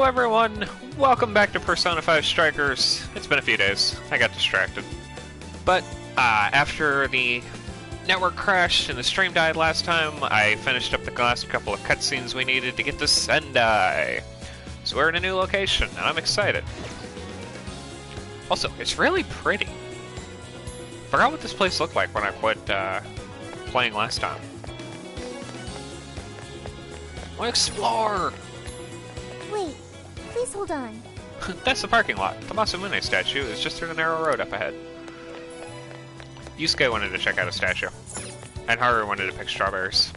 Hello everyone, welcome back to Persona 5 Strikers. It's been a few days, I got distracted. But, after the network crashed and the stream died last time, I finished up the last couple of cutscenes we needed to get to Sendai. So we're in a new location, and I'm excited. Also, it's really pretty. Forgot what this place looked like when I quit, playing last time. I want to explore! Wait, please hold on. That's the parking lot. The Masamune statue is just through the narrow road up ahead. Yusuke wanted to check out a statue. And Haru wanted to pick strawberries.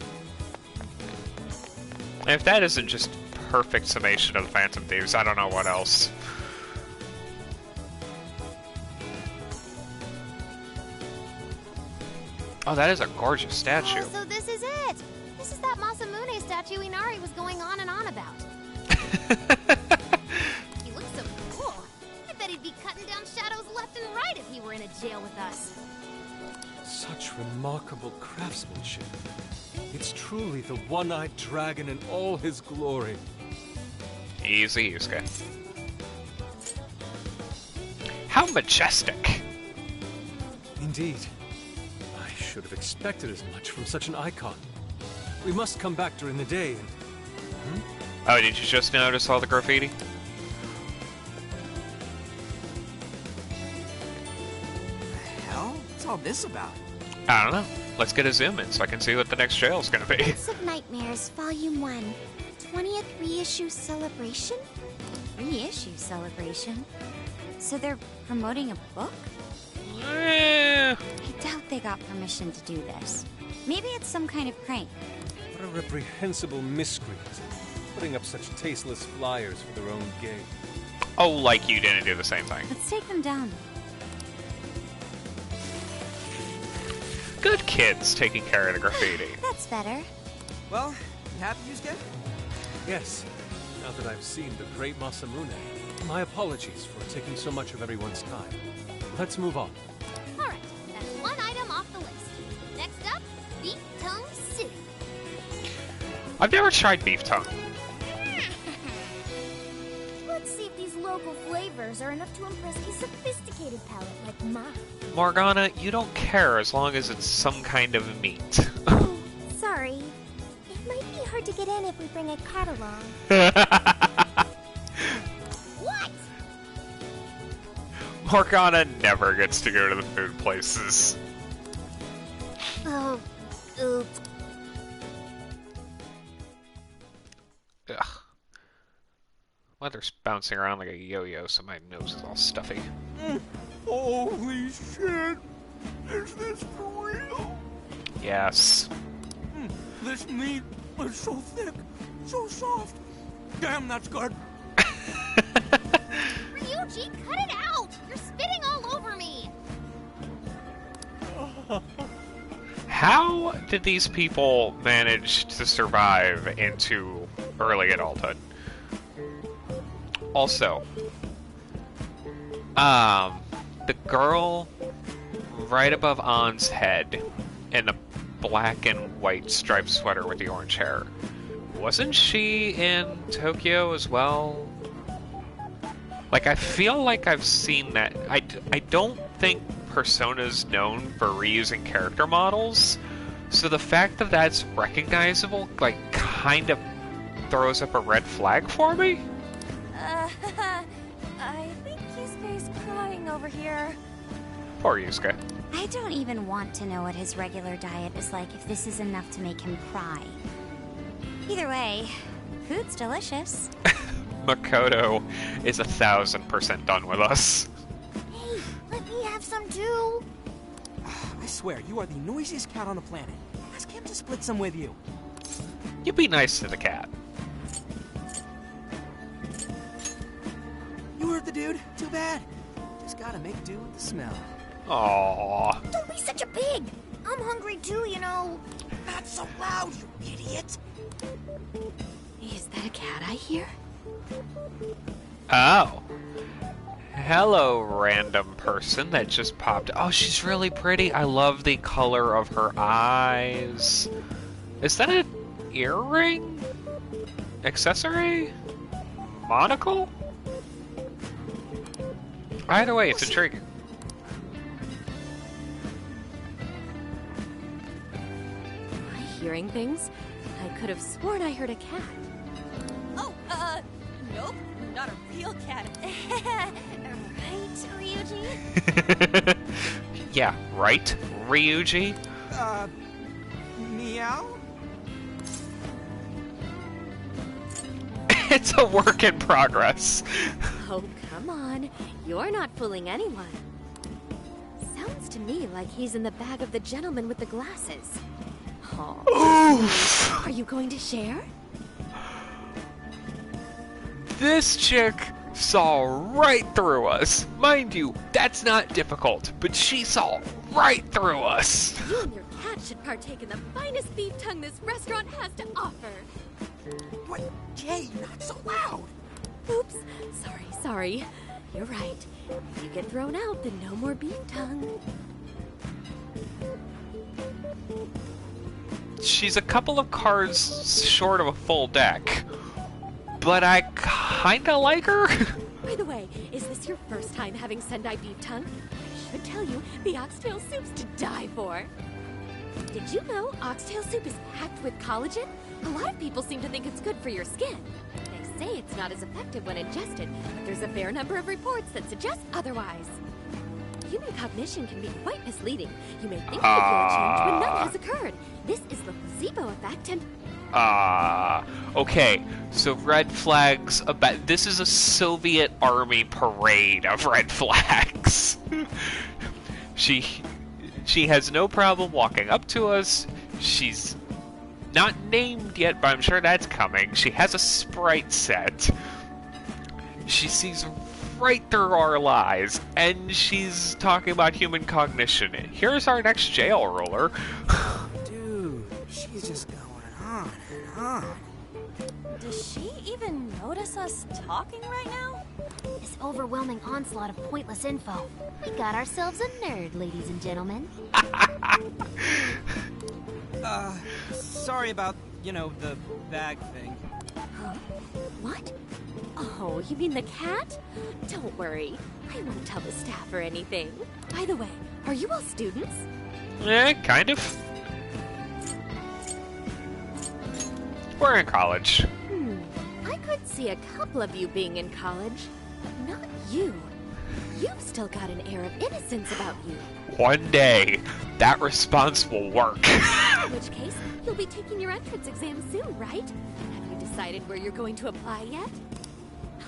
And if that isn't just perfect summation of the Phantom Thieves, I don't know what else. Oh, that is a gorgeous statue. Oh, so this is it! This is that Masamune statue Inari was going on and on about. He looks so cool. I bet he'd be cutting down shadows left and right if he were in a jail with us. Such remarkable craftsmanship. It's truly the one-eyed dragon in all his glory. Easy, Yusuke. How majestic! Indeed. I should have expected as much from such an icon. We must come back during the day and... Oh, did you just notice all the graffiti? The hell? What's all this about? I don't know. Let's get a zoom in so I can see what the next jail's gonna be. Books of Nightmares, Volume 1. 20th reissue celebration? Reissue celebration? So they're promoting a book? Eh. I doubt they got permission to do this. Maybe it's some kind of prank. What a reprehensible miscreant. Putting up such tasteless flyers for their own gain. Oh, like you didn't do the same thing. Let's take them down. Good kids taking care of the graffiti. That's better. Well, you happy, Yusuke? Yes, now that I've seen the great Masamune, my apologies for taking so much of everyone's time. Let's move on. Alright, that's one item off the list. Next up, Beef Tongue City. I've never tried beef tongue. Let's see if these local flavors are enough to impress a sophisticated palate like mine. Morgana, you don't care as long as it's some kind of meat. Oh, sorry. It might be hard to get in if we bring a cart along. What? Morgana never gets to go to the food places. Oh, oops. Ugh. Weather's bouncing around like a yo-yo, so my nose is all stuffy. Holy shit! Is this for real? Yes. This meat is so thick, so soft. Damn, that's good. Ryuji, cut it out! You're spitting all over me! How did these people manage to survive into early adulthood? Also, the girl right above Ann's head in the black and white striped sweater with the orange hair, wasn't she in Tokyo as well? Like, I feel like I've seen that. I don't think Persona's known for reusing character models, so the fact that that's recognizable, like, kind of throws up a red flag for me? I think Yusuke's crying over here. Poor Yusuke. I don't even want to know what his regular diet is like if this is enough to make him cry. Either way, food's delicious. Makoto is 1000% done with us. Hey, let me have some too. I swear, you are the noisiest cat on the planet. Ask him to split some with you. You be nice to the cat. You heard the dude? Too bad. Just gotta make do with the smell. Aww. Don't be such a pig. I'm hungry too, you know. Not so loud, you idiot! Is that a cat I hear? Oh. Hello, random person that just popped. Oh, she's really pretty. I love the color of her eyes. Is that an earring? Accessory? monocle? Either way, it's intriguing. Am I hearing things? I could have sworn I heard a cat. Oh, nope, not a real cat. Right, Ryuji? Yeah, right, Ryuji? Meow? It's a work in progress. Oh, come on. You're not fooling anyone. Sounds to me like he's in the bag of the gentleman with the glasses. Oh. Oof! Are you going to share? This chick saw right through us. Mind you, that's not difficult, but she saw right through us. You and your cat should partake in the finest beef tongue this restaurant has to offer. What? Jay, not so loud! Oops. Sorry. You're right. If you get thrown out, then no more beef tongue. She's a couple of cards short of a full deck, but I kinda like her. By the way, is this your first time having Sendai beef tongue? I should tell you, the oxtail soup's to die for. Did you know oxtail soup is packed with collagen? A lot of people seem to think it's good for your skin. They say it's not as effective when ingested, but there's a fair number of reports that suggest otherwise. Human cognition can be quite misleading. You may think you feel a change when none has occurred. This is the placebo effect and... Okay, so red flags about... This is a Soviet army parade of red flags. She has no problem walking up to us. She's not named yet, but I'm sure that's coming. She has a sprite set. She sees right through our lies, and she's talking about human cognition. Here's our next jail ruler. Dude, she's just going on and on. Does she even notice us talking right now? This overwhelming onslaught of pointless info. We got ourselves a nerd, ladies and gentlemen. Sorry about, the bag thing. Huh? What? Oh, you mean the cat? Don't worry. I won't tell the staff or anything. By the way, are you all students? Kind of. We're in college. I could see a couple of you being in college, but not you. You've still got an air of innocence about you. One day, that response will work. In which case, you'll be taking your entrance exam soon, right? Have you decided where you're going to apply yet?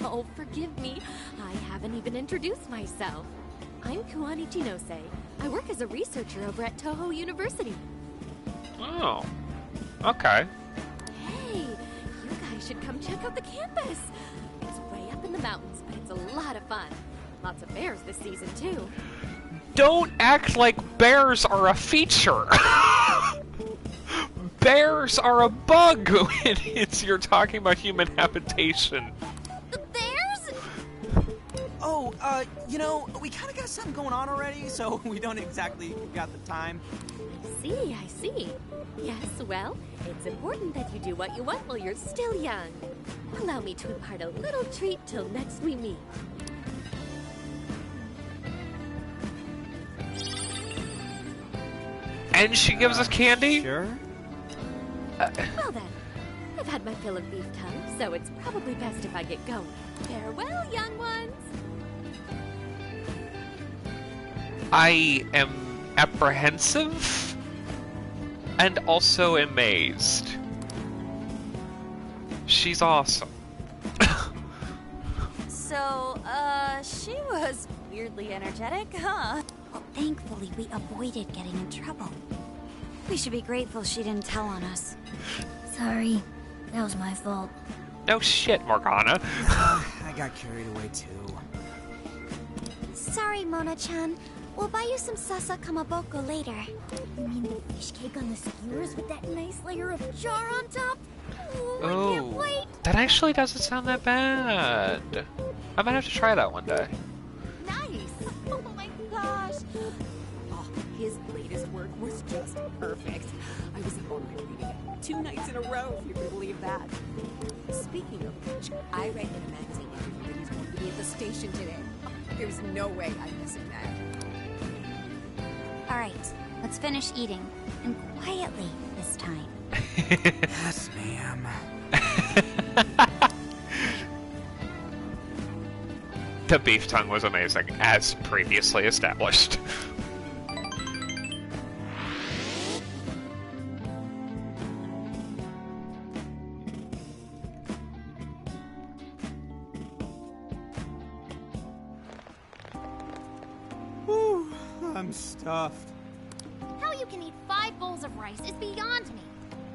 Oh, forgive me. I haven't even introduced myself. I'm Kuani Jinose. I work as a researcher over at Toho University. Oh, okay. Hey, you guys should come check out the campus. It's way up in the mountains, but it's a lot of fun. Lots of bears this season, too. Don't act like bears are a feature. Bears are a bug when you're talking about human habitation. The bears? Oh, we kind of got something going on already, so we don't exactly got the time. I see. Yes, well, it's important that you do what you want while you're still young. Allow me to impart a little treat till next we meet. And she gives us candy? Sure. Well then, I've had my fill of beef tongue, so it's probably best if I get going. Farewell, young ones! I am apprehensive and also amazed. She's awesome. So, she was weirdly energetic, huh? Well, thankfully we avoided getting in trouble. We should be grateful she didn't tell on us. Sorry, that was my fault. No shit, Morgana. I got carried away too. Sorry, Mona-chan. We'll buy you some sasa kamaboko later. You mean the fish cake on the skewers with that nice layer of char on top? Ooh, I can't wait! That actually doesn't sound that bad. I might have to try that one day. Nice! Oh my gosh! Oh, his latest work was just perfect. I was up all night reading it 2 nights in a row, if you can believe that. Speaking of which, I read in a magazine interview that he's going to be at the station today. There's no way I'm missing that. Alright, let's finish eating. And quietly this time. Yes, ma'am. The beef tongue was amazing, as previously established. Whew, I'm stuffed. How you can eat 5 bowls of rice is beyond me.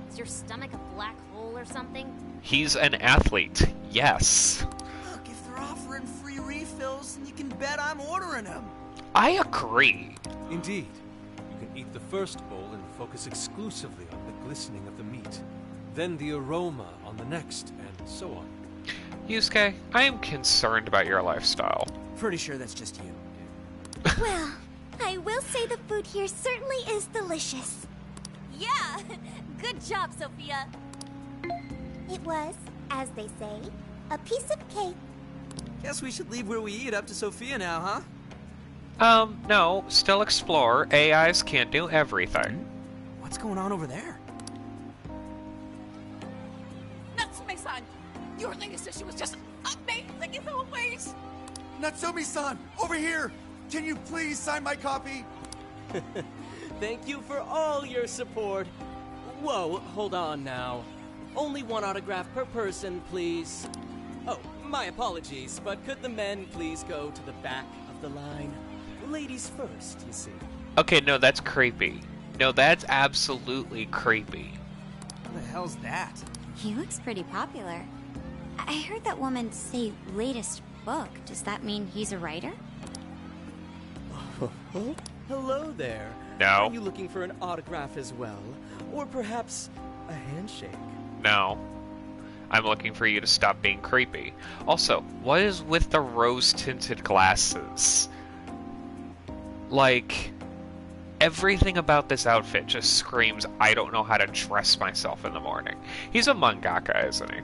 Is your stomach a black hole or something? He's an athlete, yes. Look, if they're offering free refills, then you can bet I'm ordering them. I agree. Indeed. You can eat the first bowl and focus exclusively on the glistening of the meat. Then the aroma on the next, and so on. Yusuke, I am concerned about your lifestyle. Pretty sure that's just you. Well, I will say the food here certainly is delicious. Yeah! Good job, Sophia! It was, as they say, a piece of cake. Guess we should leave where we eat up to Sophia now, huh? No, still explore. AIs can't do everything. What's going on over there? Natsume-san! Your latest issue was just amazing as always! Natsumi-san, over here! Can you please sign my copy? Thank you for all your support. Whoa, hold on now. Only one autograph per person, please. Oh, my apologies, but could the men please go to the back of the line? Ladies first, you see. Okay, no, that's creepy. No, that's absolutely creepy. What the hell's that? He looks pretty popular. I heard that woman say latest book. Does that mean he's a writer? Hello there. No. Are you looking for an autograph as well? Or perhaps a handshake? No. I'm looking for you to stop being creepy. Also, what is with the rose-tinted glasses? Like, everything about this outfit just screams, I don't know how to dress myself in the morning. He's a mangaka, isn't he?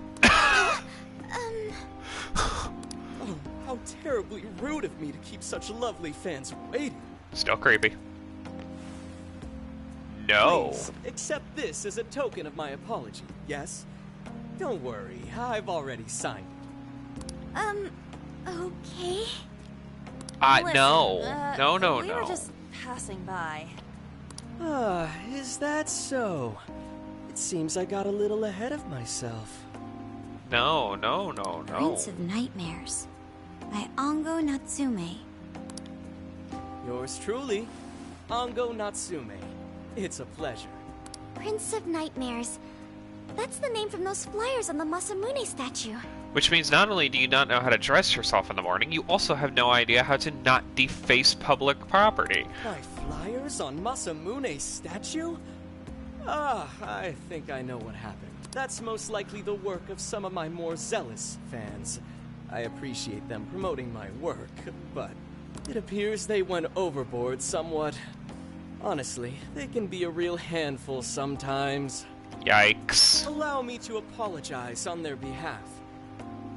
Oh, how terribly rude of me to keep such lovely fans waiting. Still creepy. No. Please, accept this as a token of my apology, yes? Don't worry, I've already signed it. Okay. No. Listen, No. We were just passing by. Ah, is that so? It seems I got a little ahead of myself. No. Prince of Nightmares by Ango Natsume. Yours truly, Ango Natsume. It's a pleasure. Prince of Nightmares. That's the name from those flyers on the Masamune statue. Which means not only do you not know how to dress yourself in the morning, you also have no idea how to not deface public property. My flyers on Masamune's statue? Ah, I think I know what happened. That's most likely the work of some of my more zealous fans. I appreciate them promoting my work, but it appears they went overboard somewhat. Honestly, they can be a real handful sometimes. Yikes. Allow me to apologize on their behalf.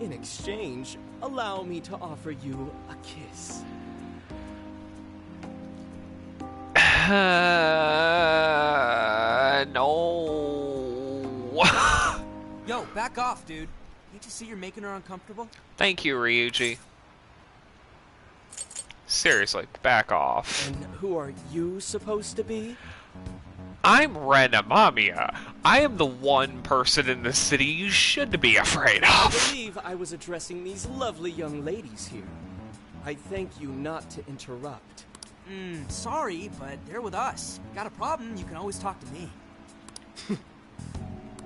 In exchange, allow me to offer you a kiss. No. Yo, back off, dude. Can't you see you're making her uncomfortable? Thank you, Ryuji. Seriously, back off. And who are you supposed to be? I'm Ren Amamiya. I am the one person in the city you should be afraid I of. believe I was addressing these lovely young ladies here. I thank you not to interrupt. Sorry, but they're with us. Got a problem, you can always talk to me.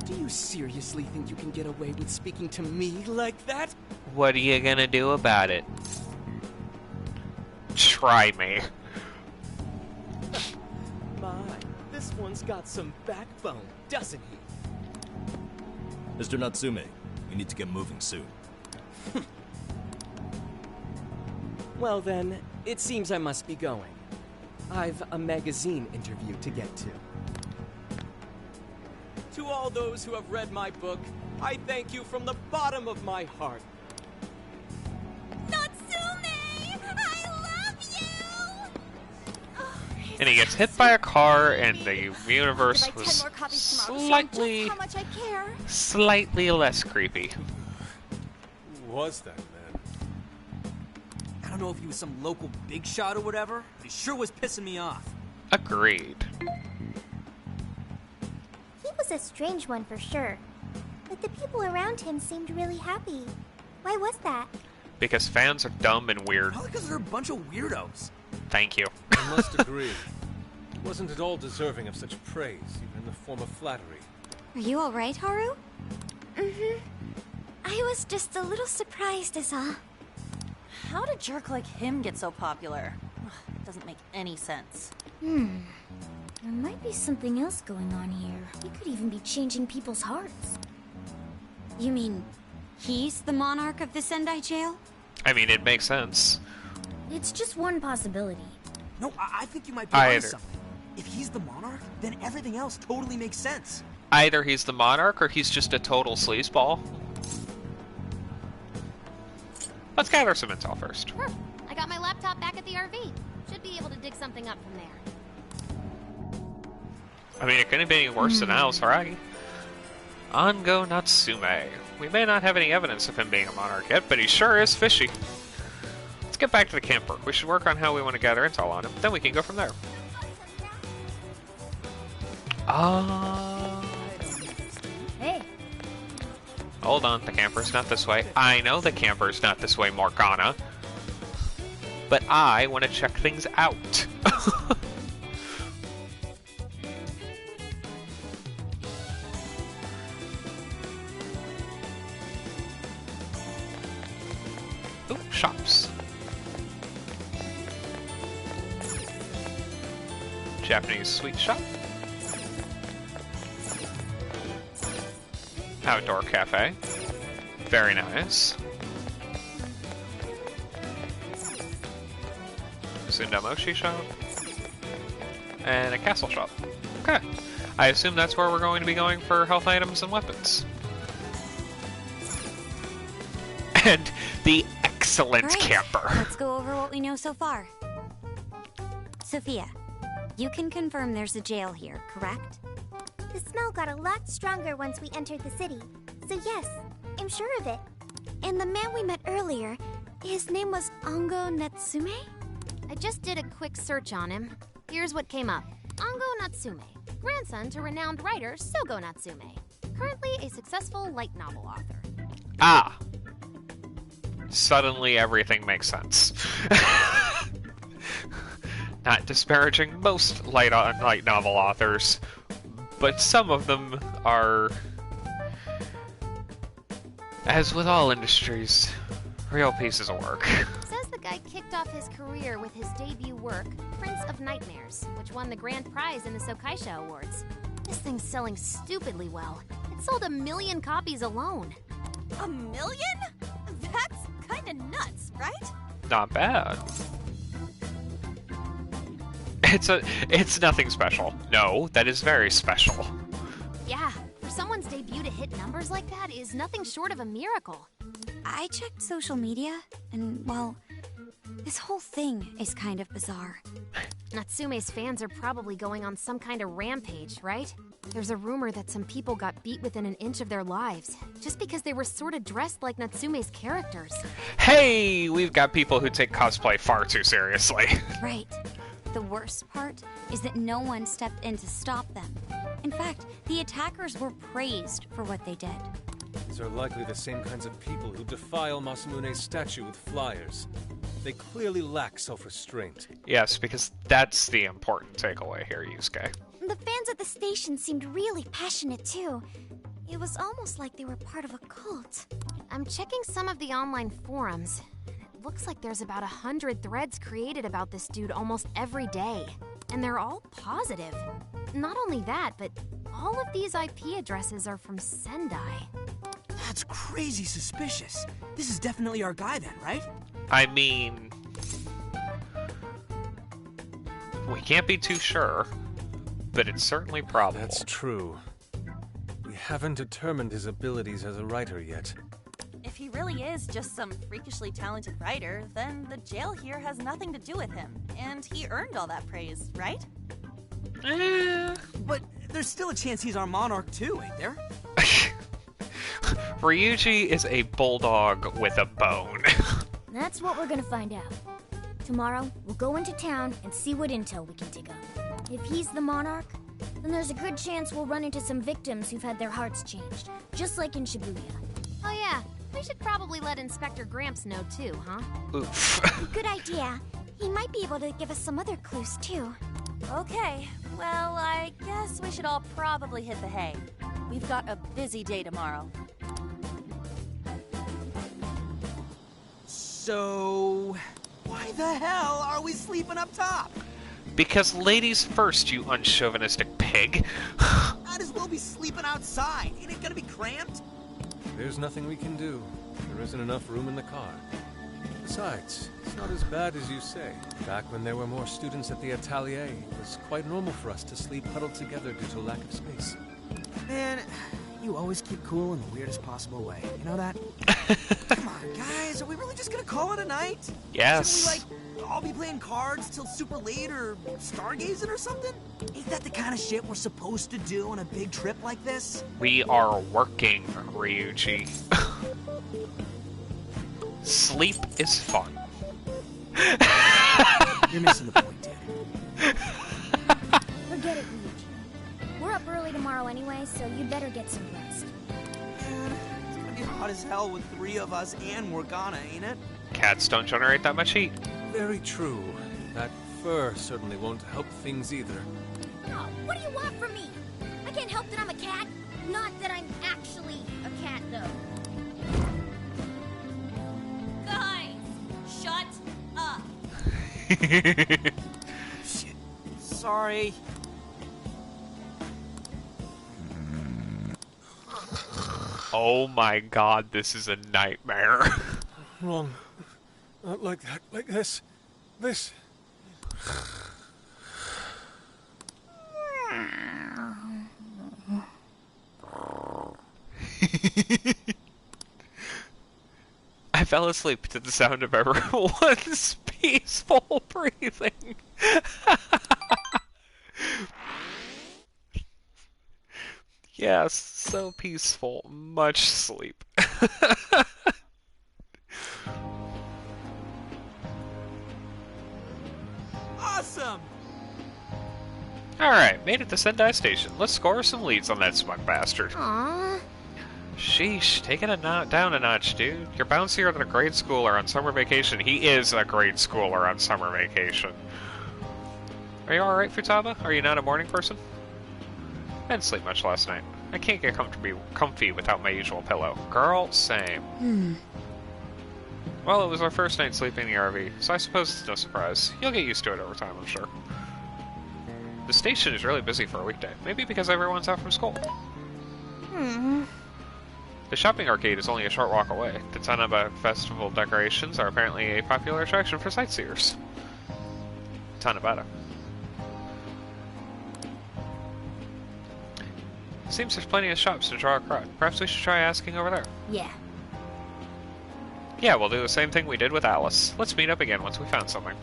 Do you seriously think you can get away with speaking to me like that? What are you gonna do about it? Try me. My, this one's got some backbone, doesn't he? Mr. Natsume, we need to get moving soon. Well then, it seems I must be going. I've a magazine interview to get to. To all those who have read my book, I thank you from the bottom of my heart. Natsume! I love you! Oh, And he gets hit by a car, and the universe I'll buy 10 was more copies tomorrow to show just how much I care. slightly less creepy. Who was that man? I don't know if he was some local big shot or whatever, but he sure was pissing me off. Agreed. He was a strange one for sure. But the people around him seemed really happy. Why was that? Because fans are dumb and weird. Probably because they're a bunch of weirdos. Thank you. I must agree. He wasn't at all deserving of such praise, even in the form of flattery. Are you alright, Haru? Mm-hmm. I was just a little surprised is all. How did a jerk like him get so popular? Ugh, it doesn't make any sense. There might be something else going on here. He could even be changing people's hearts. You mean he's the monarch of the Sendai jail? I mean, it makes sense. It's just one possibility. No, I think you might be onto something. If he's the monarch, then everything else totally makes sense. Either he's the monarch or he's just a total sleazeball. Let's gather some intel first. Sure. I got my laptop back at the RV. Should be able to dig something up from there. I mean, it couldn't be any worse than Al's Haragi. Ango Natsume. We may not have any evidence of him being a monarch yet, but he sure is fishy. Let's get back to the camper. We should work on how we want to gather intel on him. Then we can go from there. Hey. Hold on, the camper's not this way. I know the camper's not this way, Morgana. But I want to check things out. Ooh, shops. Japanese sweet shop. Outdoor cafe. Very nice. Sundamoshi shop. And a castle shop. Okay. I assume that's where we're going to be going for health items and weapons. And the excellent camper. Let's go over what we know so far. Sophia, you can confirm there's a jail here, correct? The smell got a lot stronger once we entered the city. So yes, I'm sure of it. And the man we met earlier, his name was Ango Natsume? I just did a quick search on him. Here's what came up. Ango Natsume, grandson to renowned writer Sogo Natsume. Currently a successful light novel author. Ah. Suddenly everything makes sense. Not disparaging most light novel authors, but some of them are, as with all industries, real pieces of work. Says the guy kicked off his career with his debut work, Prince of Nightmares, which won the grand prize in the Sokaisha Awards. This thing's selling stupidly well. It sold 1 million copies alone. 1 million? That's kinda nuts, right? Not bad. It's nothing special. No, that is very special. Yeah, for someone's debut to hit numbers like that is nothing short of a miracle. I checked social media, and, well, this whole thing is kind of bizarre. Natsume's fans are probably going on some kind of rampage, right? There's a rumor that some people got beat within an inch of their lives, just because they were sort of dressed like Natsume's characters. Hey, we've got people who take cosplay far too seriously. Right. The worst part is that no one stepped in to stop them. In fact, the attackers were praised for what they did. These are likely the same kinds of people who defile Masamune's statue with flyers. They clearly lack self-restraint. Yes, because that's the important takeaway here, Yusuke. The fans at the station seemed really passionate too. It was almost like they were part of a cult. I'm checking some of the online forums. It looks like there's about 100 threads created about this dude almost every day. And they're all positive. Not only that, but all of these IP addresses are from Sendai. That's crazy suspicious. This is definitely our guy then, right? I mean, we can't be too sure, but it's certainly probable. That's true. We haven't determined his abilities as a writer yet. If he really is just some freakishly talented writer, then the jail here has nothing to do with him, and he earned all that praise, right? But there's still a chance he's our monarch too, ain't there? Ryuji is a bulldog with a bone. That's what we're gonna find out. Tomorrow, we'll go into town and see what intel we can dig up. If he's the monarch, then there's a good chance we'll run into some victims who've had their hearts changed, just like in Shibuya. Oh yeah, we should probably let Inspector Gramps know too, huh? Oof. Good idea. He might be able to give us some other clues too. Okay, well, I guess we should all probably hit the hay. We've got a busy day tomorrow. So, why the hell are we sleeping up top? Because ladies first, you unchauvinistic pig. Might as well be sleeping outside. Ain't it gonna be cramped? There's nothing we can do. There isn't enough room in the car. Besides, it's not as bad as you say. Back when there were more students at the atelier, it was quite normal for us to sleep huddled together due to lack of space. Man, you always keep cool in the weirdest possible way. You know that? Come on, guys. Are we really just gonna call it a night? Yes. Shouldn't we, all be playing cards till super late or stargazing or something? Ain't that the kind of shit we're supposed to do on a big trip like this? We are working, Ryuji. Sleep is fun. You're missing the point, dude. Forget it, Ryuji. We're up early tomorrow anyway, so you'd better get some rest. Man, it's gonna be hot as hell with 3 of us and Morgana, ain't it? Cats don't generate that much heat. Very true. That fur certainly won't help things either. Oh, what do you want from me? I can't help that I'm a cat. Not that I'm actually a cat, though. Guys, shut up. Shit. Sorry. Oh my god, this is a nightmare. Wrong. Not like that. Like this. This. I fell asleep to the sound of everyone's peaceful breathing. Yes, so peaceful. Much sleep. Awesome! Alright, made it to Sendai Station. Let's score some leads on that smug bastard. Aww. Sheesh, taking it down a notch, dude. You're bouncier than a grade schooler on summer vacation. He is a grade schooler on summer vacation. Are you alright, Futaba? Are you not a morning person? I didn't sleep much last night. I can't get comfy without my usual pillow. Girl, same. Well, it was our first night sleeping in the RV, so I suppose it's no surprise. You'll get used to it over time, I'm sure. The station is really busy for a weekday. Maybe because everyone's out from school. The shopping arcade is only a short walk away. The Tanaba Festival decorations are apparently a popular attraction for sightseers. Tanabata. Seems there's plenty of shops to draw a crowd. Perhaps we should try asking over there. Yeah. Yeah, we'll do the same thing we did with Alice. Let's meet up again once we found something.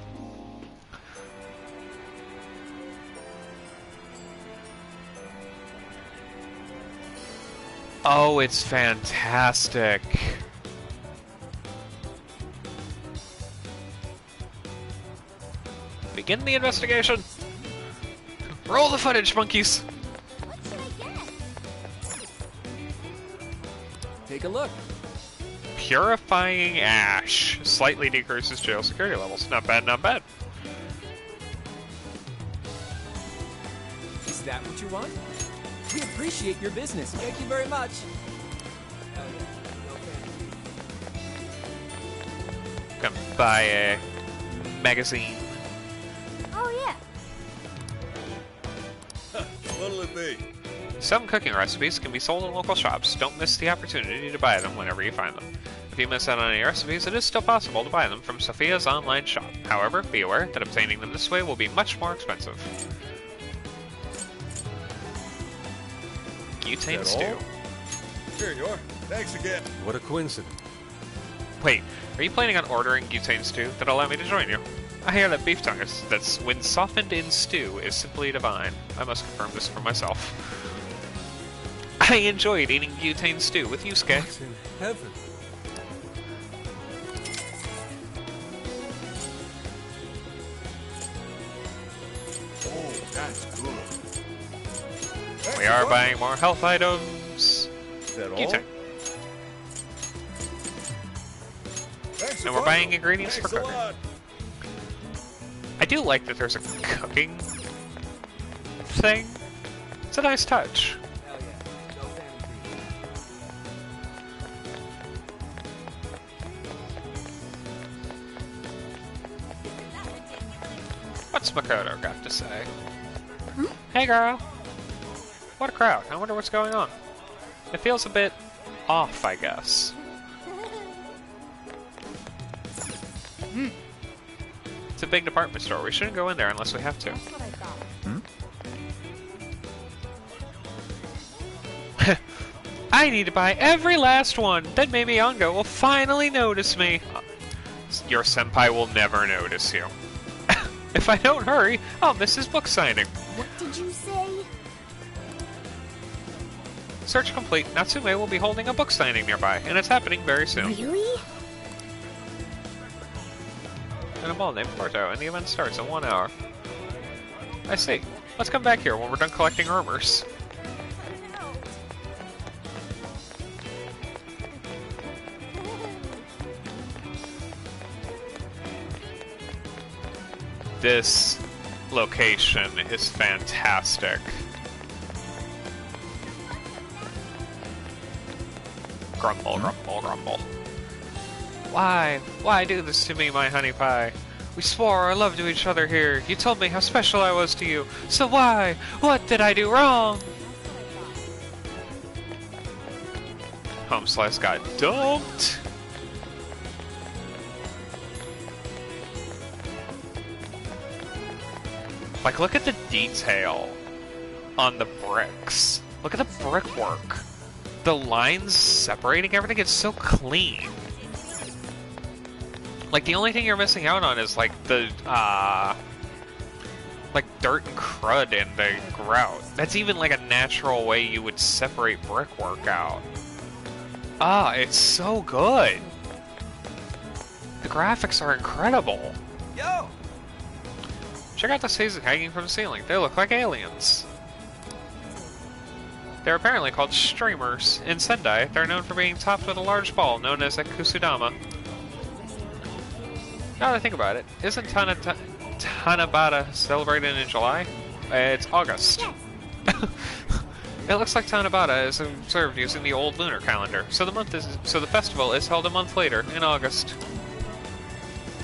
Oh, it's fantastic. Begin the investigation. Roll the footage, monkeys. What should I get? Take a look. Purifying ash. Slightly decreases jail security levels. Not bad, not bad. Is that what you want? We appreciate your business. Thank you very much. Come buy a magazine. Oh, yeah. What'll it be? Some cooking recipes can be sold in local shops. Don't miss the opportunity to buy them whenever you find them. If you miss out on any recipes, it is still possible to buy them from Sophia's online shop. However, be aware that obtaining them this way will be much more expensive. butane Is that stew. all? Here you are. Thanks again. What a coincidence. Wait, are you planning on ordering butane stew? Then allow me to join you. I hear that beef tongue that's when softened in stew is simply divine. I must confirm this for myself. I enjoyed eating butane stew with Yusuke. What's in heaven? Oh, that's good. We are buying more health items. Is that all? Butane. Thanks And we're buying ingredients Thanks for a cooking. lot. I do like that there's a cooking thing. It's a nice touch. Hell yeah. No What's Makoto got to say? Hey girl! What a crowd. I wonder what's going on. It feels a bit off, I guess. It's a big department store. We shouldn't go in there unless we have to. That's what I thought. I need to buy every last one. Then maybe Ongo will finally notice me. Your senpai will never notice you. If I don't hurry, I'll miss his book signing. What did you say? Search complete. Natsume will be holding a book signing nearby, and it's happening very soon. Really? In a mall named Porto, and the event starts in 1 hour. I see. Let's come back here when we're done collecting rumors. This location is fantastic. Grumble, grumble, grumble. Why? Why do this to me, my honey pie? We swore our love to each other here. You told me how special I was to you. So why? What did I do wrong? Home Slice got dumped. Like, look at the detail on the bricks. Look at the brickwork. The lines separating everything, it's so clean. Like, the only thing you're missing out on is, like, the, like, dirt and crud in the grout. That's even, like, a natural way you would separate brickwork out. Ah, it's so good. The graphics are incredible. Yo! Check out the season hanging from the ceiling. They look like aliens. They're apparently called streamers. In Sendai, they're known for being topped with a large ball known as a kusudama. Now that I think about it, isn't Tanabata celebrated in July? It's August. It looks like Tanabata is observed using the old lunar calendar, so the festival is held a month later, in August.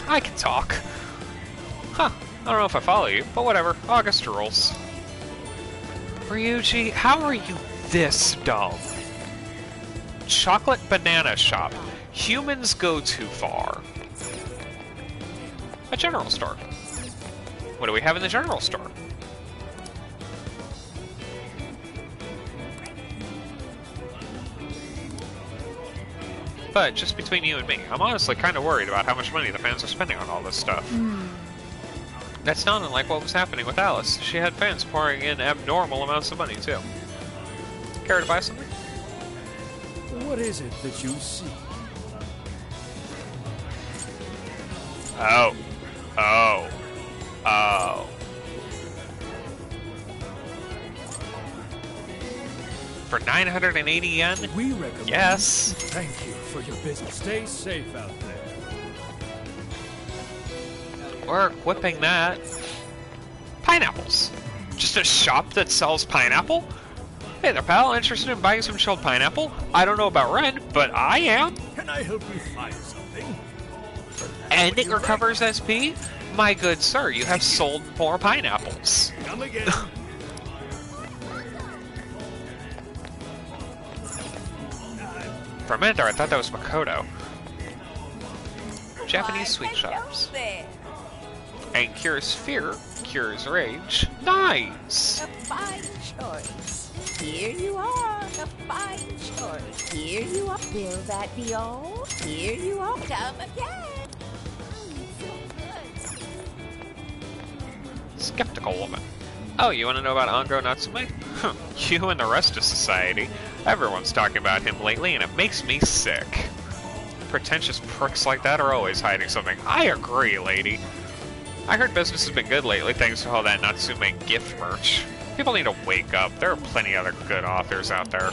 I can talk. Huh. I don't know if I follow you, but whatever. August rules. Ryuji, how are you this dumb? Chocolate banana shop. Humans go too far. A general store. What do we have in the general store? But just between you and me, I'm honestly kind of worried about how much money the fans are spending on all this stuff. That's not unlike what was happening with Alice. She had fans pouring in abnormal amounts of money, too. Care to buy something? What is it that you see? Oh. Oh. Oh. For 980 yen? We recommend. Yes. Thank you for your business. Stay safe out there. We're equipping that. Pineapples. Just a shop that sells pineapple? Hey there, pal. Interested in buying some chilled pineapple? I don't know about rent, but I am. Can I help you find something? And it recovers SP? My good sir, you have sold more pineapples. Come again. For a minute there, I thought that was Makoto. Japanese sweet shops. And cures fear, cures rage. Nice! A fine choice. Here you are, a fine choice. Here you are. Will that be all? Here you are. Come again. Skeptical woman. Oh, you want to know about Ango Natsume? You and the rest of society. Everyone's talking about him lately, and it makes me sick. Pretentious pricks like that are always hiding something. I agree, lady. I heard business has been good lately thanks to all that Natsume gift merch. People need to wake up. There are plenty other good authors out there.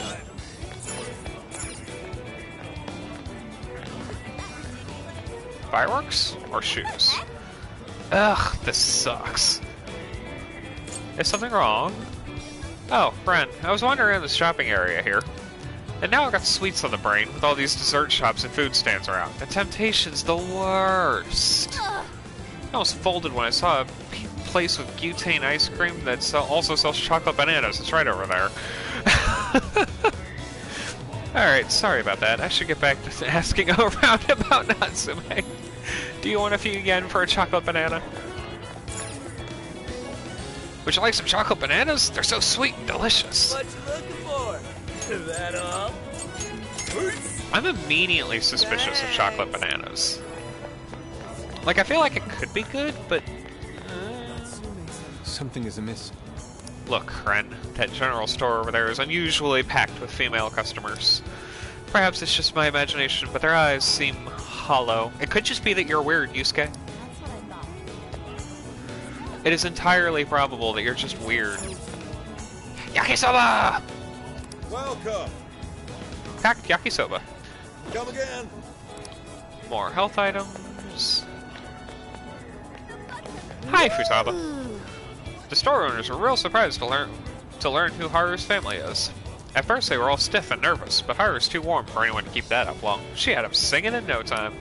Fireworks? Or shoes? Ugh, this sucks. Is something wrong? Oh, friend, I was wandering in the shopping area here. And now I got sweets on the brain with all these dessert shops and food stands around. The temptation's the worst. I almost folded when I saw a place with butane ice cream that also sells chocolate bananas. It's right over there. Alright, sorry about that. I should get back to asking around about Natsume. Do you want a few yen for a chocolate banana? Would you like some chocolate bananas? They're so sweet and delicious. What you looking for? Is that all? I'm immediately suspicious of chocolate bananas. Like, I feel like it could be good, but... Something is amiss. Look, Ren, that general store over there is unusually packed with female customers. Perhaps it's just my imagination, but their eyes seem hollow. It could just be that you're weird, Yusuke. It is entirely probable that you're just weird. Yakisoba! Welcome. Yakisoba. Come again. More health items. Hi, Futaba. The store owners were real surprised to learn who Haru's family is. At first they were all stiff and nervous, but Haru's too warm for anyone to keep that up long. She had them singing in no time.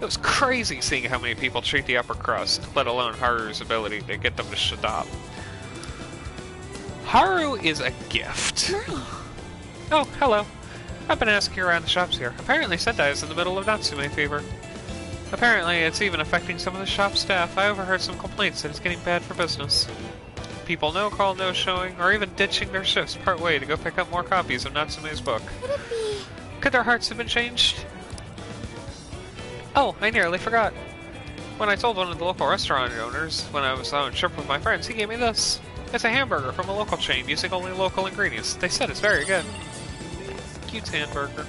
It was crazy seeing how many people treat the upper crust, let alone Haru's ability to get them to shut up. Haru is a gift. Oh, hello. I've been asking around the shops here. Apparently Sendai is in the middle of Natsume fever. Apparently it's even affecting some of the shop staff. I overheard some complaints that it's getting bad for business. People no-call, no-showing, or even ditching their shifts part-way to go pick up more copies of Natsume's book. Could it be... Could their hearts have been changed? Oh, I nearly forgot. When I told one of the local restaurant owners when I was on a trip with my friends, he gave me this. It's a hamburger from a local chain using only local ingredients. They said it's very good. Cute hamburger.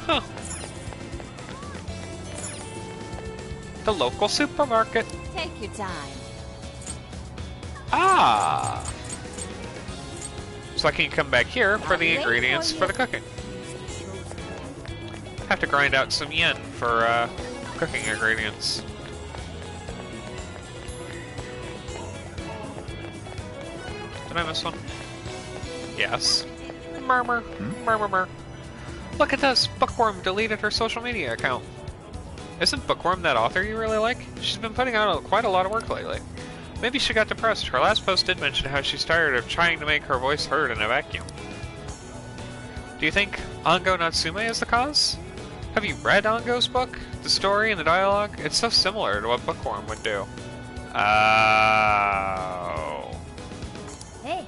Huh. The local supermarket. Take your time. Ah! So I can come back here for the ingredients for the cooking. Have to grind out some yen for cooking ingredients. Did I miss one? Yes. Murmur. Murmur. Look at this! Bookworm deleted her social media account. Isn't Bookworm that author you really like? She's been putting out quite a lot of work lately. Maybe she got depressed. Her last post did mention how she's tired of trying to make her voice heard in a vacuum. Do you think Ango Natsume is the cause? Have you read Ango's book? The story and the dialogue? It's so similar to what Bookworm would do. Oh. Hey.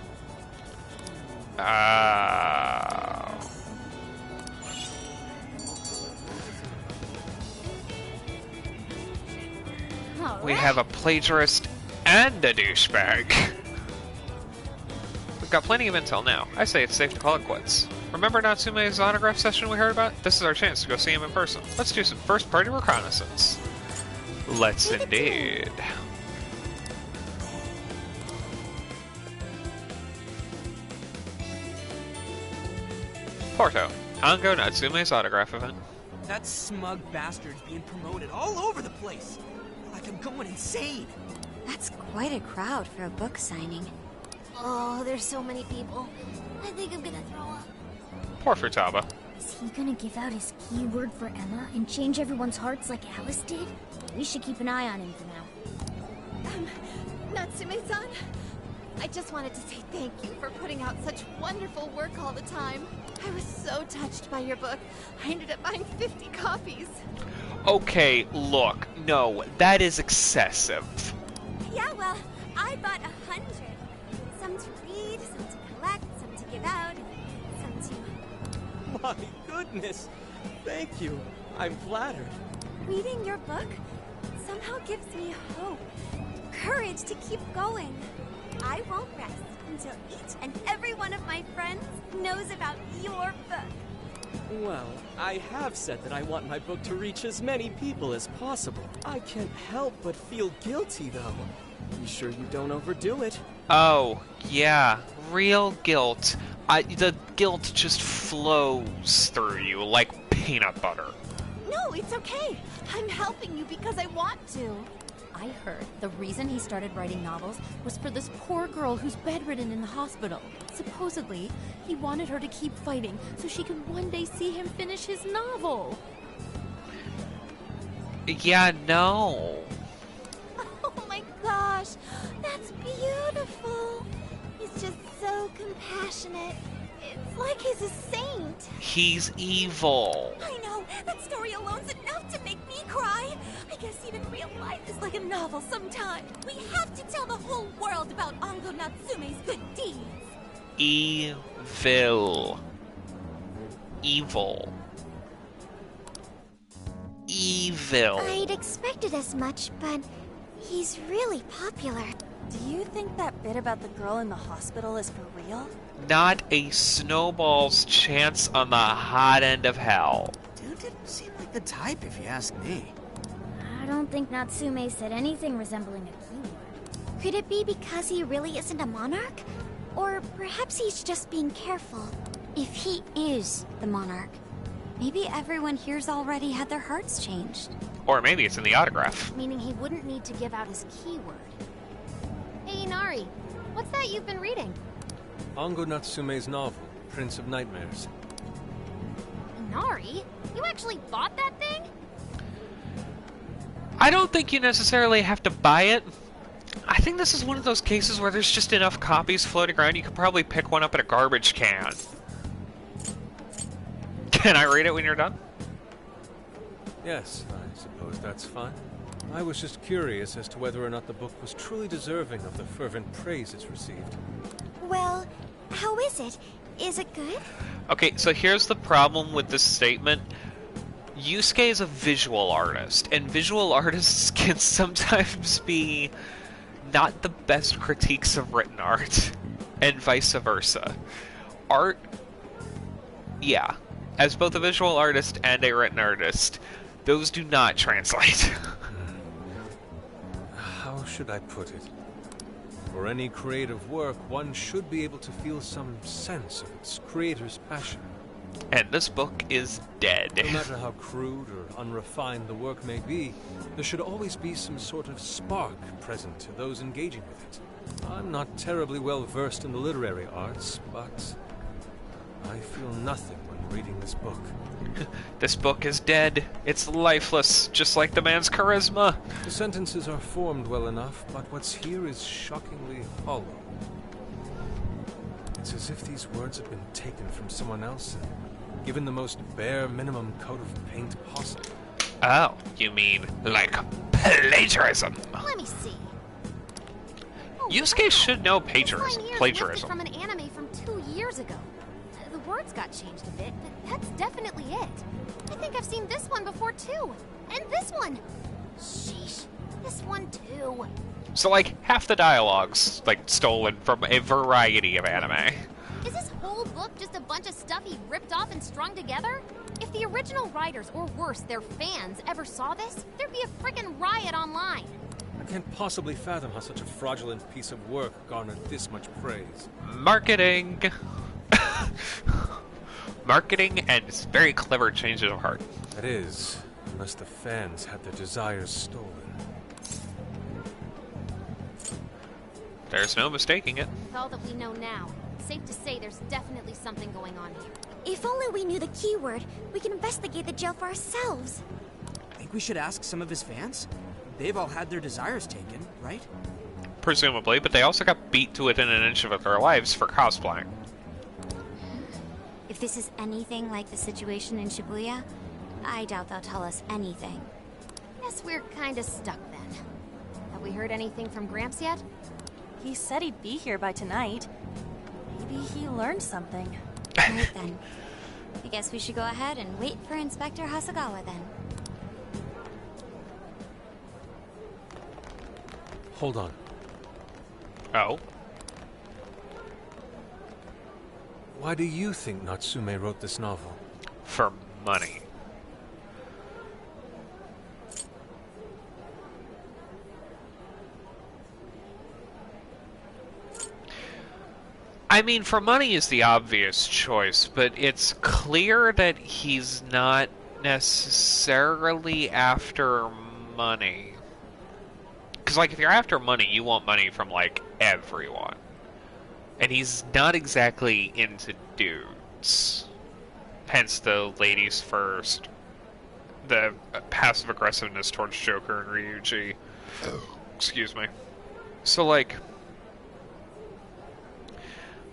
Oh. We have a plagiarist and a douchebag. We've got plenty of intel now. I say it's safe to call it quits. Remember Natsume's autograph session we heard about? This is our chance to go see him in person. Let's do some first-party reconnaissance. Let's indeed. Porto, Ango Natsume's autograph event. That smug bastard's being promoted all over the place. Like I'm going insane. That's quite a crowd for a book signing. Oh, there's so many people. I think I'm gonna throw up. Poor Futaba. Is he gonna give out his keyword for Emma and change everyone's hearts like Alice did? We should keep an eye on him for now. Natsume-san, I just wanted to say thank you for putting out such wonderful work all the time. I was so touched by your book. I ended up buying 50 copies. Okay, look, no, that is excessive. Yeah, well, I bought 100. Some to read, some to out if it suits you. My goodness! Thank you. I'm flattered. Reading your book somehow gives me hope, courage to keep going. I won't rest until each and every one of my friends knows about your book. Well, I have said that I want my book to reach as many people as possible. I can't help but feel guilty, though. Be sure you don't overdo it. Oh, yeah. Real guilt. The guilt just flows through you like peanut butter. No, it's okay. I'm helping you because I want to. I heard the reason he started writing novels was for this poor girl who's bedridden in the hospital. Supposedly, he wanted her to keep fighting so she could one day see him finish his novel. Yeah, no. Oh my gosh, that's beautiful. He's just so compassionate. It's like he's a saint. He's evil. I know, that story alone's enough to make me cry. I guess even real life is like a novel sometimes. We have to tell the whole world about Ango Natsume's good deeds. Evil. Evil. Evil. I'd expected as much, but he's really popular. Do you think that bit about the girl in the hospital is for real? Not a snowball's chance on the hot end of hell. Dude didn't seem like the type, if you ask me. I don't think Natsume said anything resembling a keyword. Could it be because he really isn't a monarch? Or perhaps he's just being careful. If he is the monarch, maybe everyone here's already had their hearts changed. Or maybe it's in the autograph. Meaning he wouldn't need to give out his keyword. Hey, Inari, what's that you've been reading? Ango Natsume's novel, Prince of Nightmares. Inari? You actually bought that thing? I don't think you necessarily have to buy it. I think this is one of those cases where there's just enough copies floating around, you could probably pick one up at a garbage can. Can I read it when you're done? Yes, I suppose that's fine. I was just curious as to whether or not the book was truly deserving of the fervent praise it's received. Well, how is it? Is it good? Okay, so here's the problem with this statement. Yusuke is a visual artist, and visual artists can sometimes be not the best critiques of written art, and vice versa. Art, yeah, as both a visual artist and a written artist, those do not translate. How should I put it? For any creative work, one should be able to feel some sense of its creator's passion. And this book is dead. No matter how crude or unrefined the work may be, there should always be some sort of spark present to those engaging with it. I'm not terribly well versed in the literary arts, but I feel nothing when reading this book. This book is dead. It's lifeless, just like the man's charisma. The sentences are formed well enough, but what's here is shockingly hollow. It's as if these words have been taken from someone else and given the most bare minimum coat of paint possible. Oh, you mean like plagiarism? Let me see. Yusuke should know plagiarism. This line here is lifted from an anime from 2 years ago. The words got changed a bit, but that's definitely it. I think I've seen this one before too. And this one. Sheesh. This one too. So like half the dialogue's like stolen from a variety of anime. Is this whole book just a bunch of stuff he ripped off and strung together? If the original writers, or worse, their fans, ever saw this, there'd be a frickin' riot online. I can't possibly fathom how such a fraudulent piece of work garnered this much praise. Marketing! Marketing and very clever changes of heart. That is, unless the fans had their desires stolen. There's no mistaking it. With all that we know now, safe to say there's definitely something going on here. If only we knew the keyword, we can investigate the jail for ourselves. Think we should ask some of his fans? They've all had their desires taken, right? Presumably, but they also got beat to within an inch of their lives for cosplaying. If this is anything like the situation in Shibuya, I doubt they'll tell us anything. Guess we're kinda stuck then. Have we heard anything from Gramps yet? He said he'd be here by tonight. Maybe he learned something. Right then. I guess we should go ahead and wait for Inspector Hasagawa then. Hold on. Oh? Why do you think Natsume wrote this novel? For money. I mean, for money is the obvious choice, but it's clear that he's not necessarily after money. Because, like, if you're after money, you want money from, like, everyone. And he's not exactly into dudes. Hence the ladies first. The passive aggressiveness towards Joker and Ryuji. Excuse me. So, like...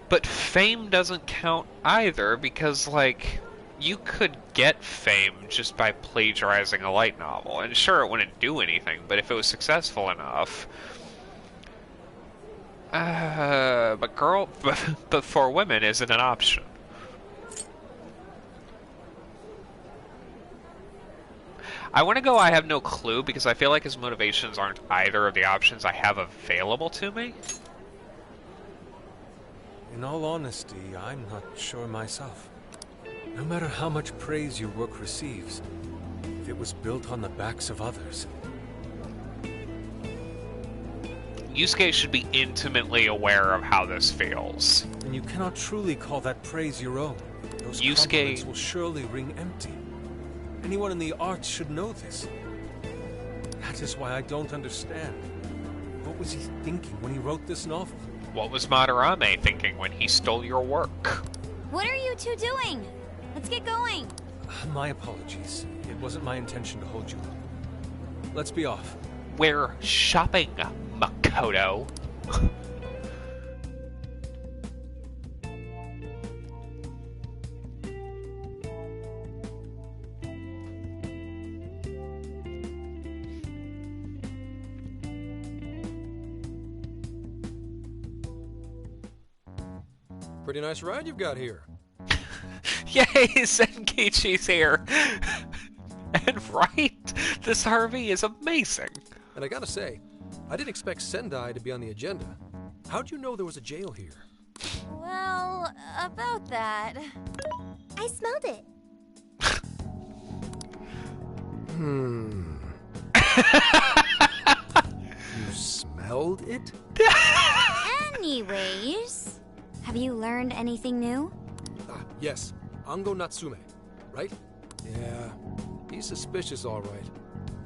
But fame doesn't count either, because, like, you could get fame just by plagiarizing a light novel. And sure, it wouldn't do anything, but if it was successful enough... but for women isn't an option. I want to go I have no clue, because I feel like his motivations aren't either of the options I have available to me. In all honesty, I'm not sure myself. No matter how much praise your work receives, if it was built on the backs of others... Yusuke should be intimately aware of how this feels. And you cannot truly call that praise your own. Those compliments will surely ring empty. Anyone in the arts should know this. That is why I don't understand. What was he thinking when he wrote this novel? What was Madarame thinking when he stole your work? What are you two doing? Let's get going. My apologies. It wasn't my intention to hold you up. Let's be off. We're shopping, Makoto. Pretty nice ride you've got here. Yay, Senkichi's here! And right, this RV is amazing. And I gotta say, I didn't expect Sendai to be on the agenda. How'd you know there was a jail here? Well, about that... I smelled it. You smelled it? Anyways, have you learned anything new? Yes. Ango Natsume, right? Yeah, he's suspicious all right.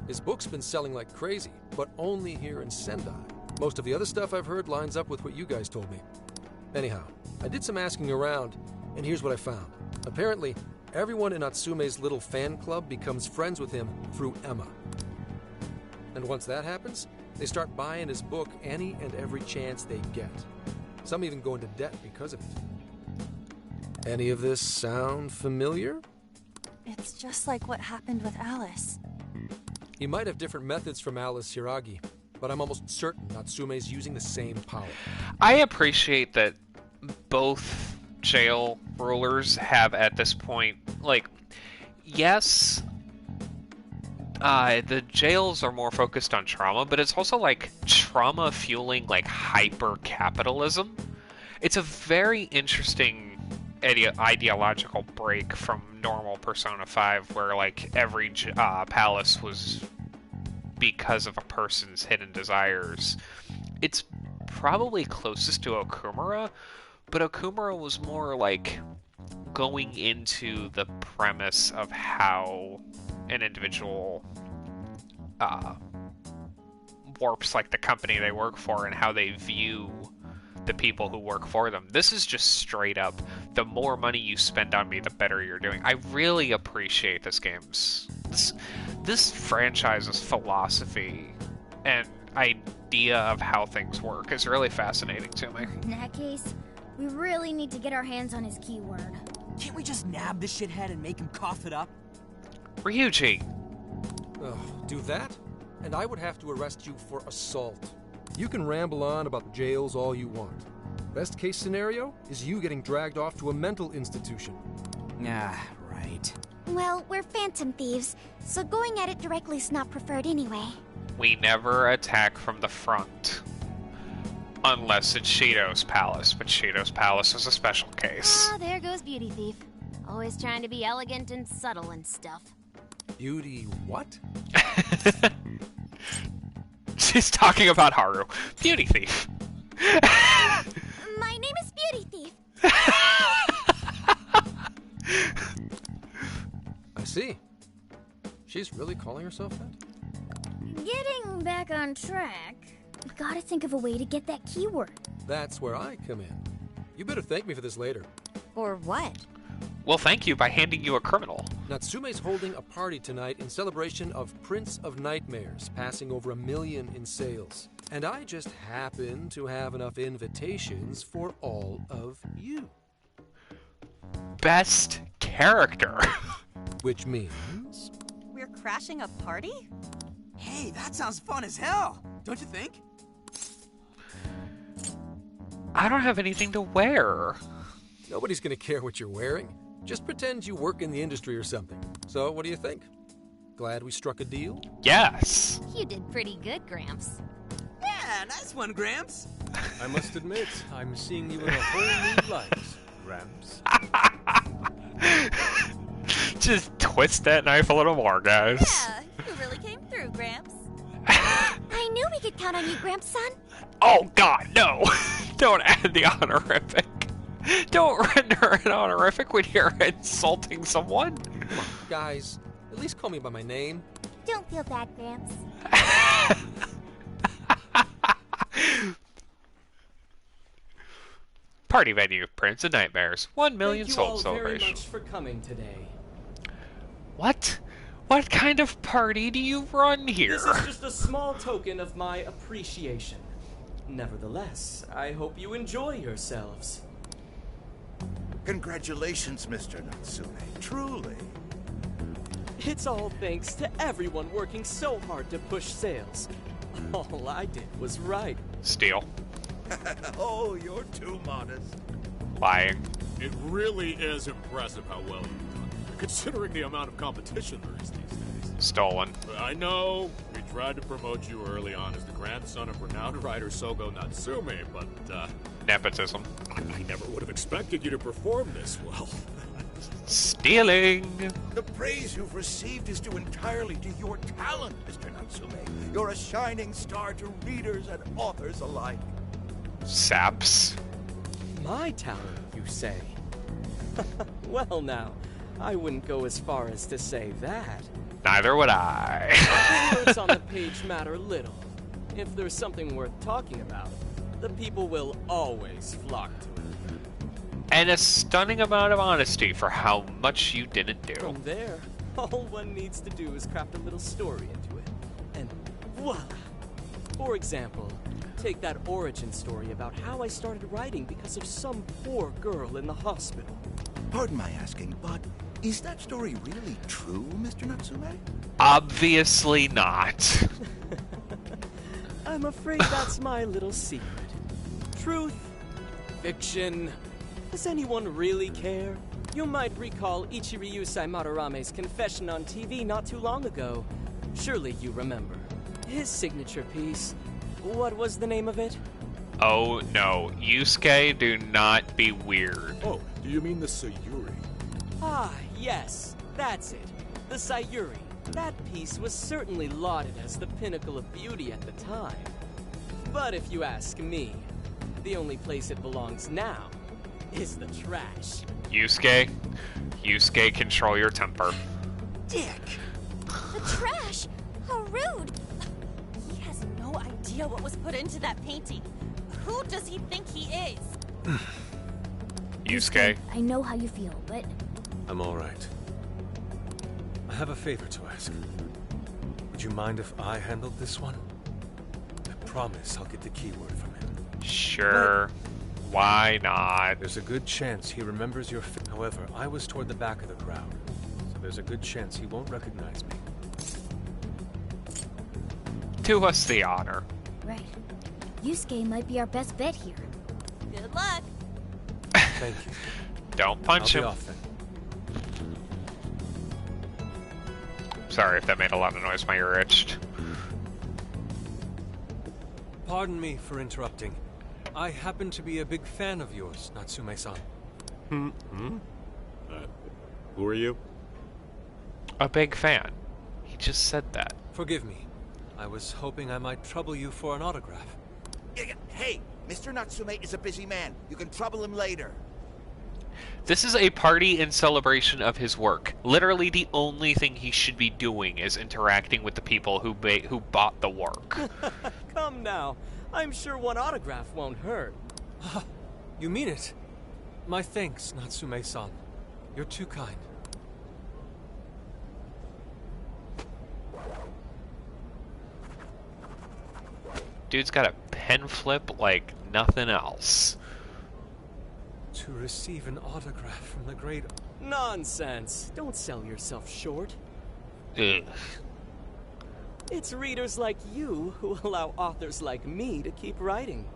His book's been selling like crazy, but only here in Sendai. Most of the other stuff I've heard lines up with what you guys told me. Anyhow, I did some asking around, and here's what I found. Apparently, everyone in Natsume's little fan club becomes friends with him through Emma. And once that happens, they start buying his book any and every chance they get. Some even go into debt because of it. Any of this sound familiar? It's just like what happened with Alice. He might have different methods from Alice Hiragi, but I'm almost certain Natsume's using the same power. I appreciate that both jail rulers have at this point, like, yes, the jails are more focused on trauma, but it's also like trauma fueling like hyper-capitalism. It's a very interesting ideological break from normal Persona 5, where like every palace was because of a person's hidden desires. It's probably closest to Okumura, but Okumura was more like going into the premise of how an individual warps like the company they work for and how they view the people who work for them. This is just straight up, the more money you spend on me, the better you're doing. I really appreciate this this franchise's philosophy and idea of how things work is really fascinating to me. In that case, we really need to get our hands on his keyword. Can't we just nab the shithead and make him cough it up? Ryuji! Oh, do that? And I would have to arrest you for assault. You can ramble on about jails all you want, Best case scenario is you getting dragged off to a mental institution. Ah, right. Well, we're phantom thieves, so going at it directly's not preferred anyway. We never attack from the front. Unless it's Shido's palace, but Shido's palace is a special case. Ah, there goes Beauty Thief. Always trying to be elegant and subtle and stuff. Beauty what? She's talking about Haru. Beauty Thief. My name is Beauty Thief. I see. She's really calling herself that? Getting back on track, we gotta think of a way to get that keyword. That's where I come in. You better thank me for this later. Or what? Well, thank you by handing you a criminal. Natsume's holding a party tonight in celebration of Prince of Nightmares, passing over 1 million in sales. And I just happen to have enough invitations for all of you. Best character. Which means... We're crashing a party? Hey, that sounds fun as hell, don't you think? I don't have anything to wear. Nobody's gonna care what you're wearing. Just pretend you work in the industry or something. So, what do you think? Glad we struck a deal? Yes. You did pretty good, Gramps. Yeah, nice one, Gramps. I must admit, I'm seeing you in a whole new light, Gramps. Just twist that knife a little more, guys. Yeah, you really came through, Gramps. I knew we could count on you, Gramps, son. Oh, God, no. Don't add the honorific. Don't render an honorific when you're insulting someone. Come on, guys. At least call me by my name. Don't feel bad, Gramps. Party venue, Prince of Nightmares. 1 million sold celebration. Thank you all very much for coming today. What? What kind of party do you run here? This is just a small token of my appreciation. Nevertheless, I hope you enjoy yourselves. Congratulations, Mr. Natsume. Truly. It's all thanks to everyone working so hard to push sales. All I did was write. Steal. Oh, you're too modest. Lying. It really is impressive how well you've done, considering the amount of competition there is these days. Stolen. I know, we tried to promote you early on as the grandson of renowned writer Sogo Natsume, but, nepotism. I never would have expected you to perform this well. Stealing. The praise you've received is due entirely to your talent, Mr. Natsume. You're a shining star to readers and authors alike. Saps. My talent, you say? Well now, I wouldn't go as far as to say that. Neither would I. Words on the page matter little. If there's something worth talking about, the people will always flock to it. And a stunning amount of honesty for how much you didn't do. From there, all one needs to do is craft a little story into it. And voila! For example, take that origin story about how I started writing because of some poor girl in the hospital. Pardon my asking, but is that story really true, Mr. Natsume? Obviously not. I'm afraid that's my little secret. Truth, fiction. Does anyone really care? You might recall Ichiryu Matarame's confession on TV not too long ago. Surely you remember. His signature piece. What was the name of it? Oh no, Yusuke, do not be weird. Oh, do you mean the Sayuri? Ah, yes, that's it. The Sayuri. That piece was certainly lauded as the pinnacle of beauty at the time. But if you ask me, the only place it belongs now is the trash. Yusuke, control your temper. Dick! The trash! How rude! He has no idea what was put into that painting. Who does he think he is? Yusuke. I know how you feel, but... I'm all right. I have a favor to ask. Would you mind if I handled this one? I promise I'll get the keyword from him. Sure. Why not? There's a good chance he remembers your face. However, I was toward the back of the crowd, so there's a good chance he won't recognize me. Do us the honor. Right. Yusuke might be our best bet here. Good luck. Thank you. Don't punch I'll him. be off then. Sorry if that made a lot of noise. My ear itched. Pardon me for interrupting. I happen to be a big fan of yours, Natsume-san. Who are you? A big fan. He just said that. Forgive me. I was hoping I might trouble you for an autograph. Hey, Mr. Natsume is a busy man. You can trouble him later. This is a party in celebration of his work. Literally, the only thing he should be doing is interacting with the people who bought the work. Come now. I'm sure one autograph won't hurt. You mean it? My thanks, Natsume-san. You're too kind. Dude's got a pen flip like nothing else. To receive an autograph from the great... Nonsense. Don't sell yourself short. Ugh. It's readers like you who allow authors like me to keep writing.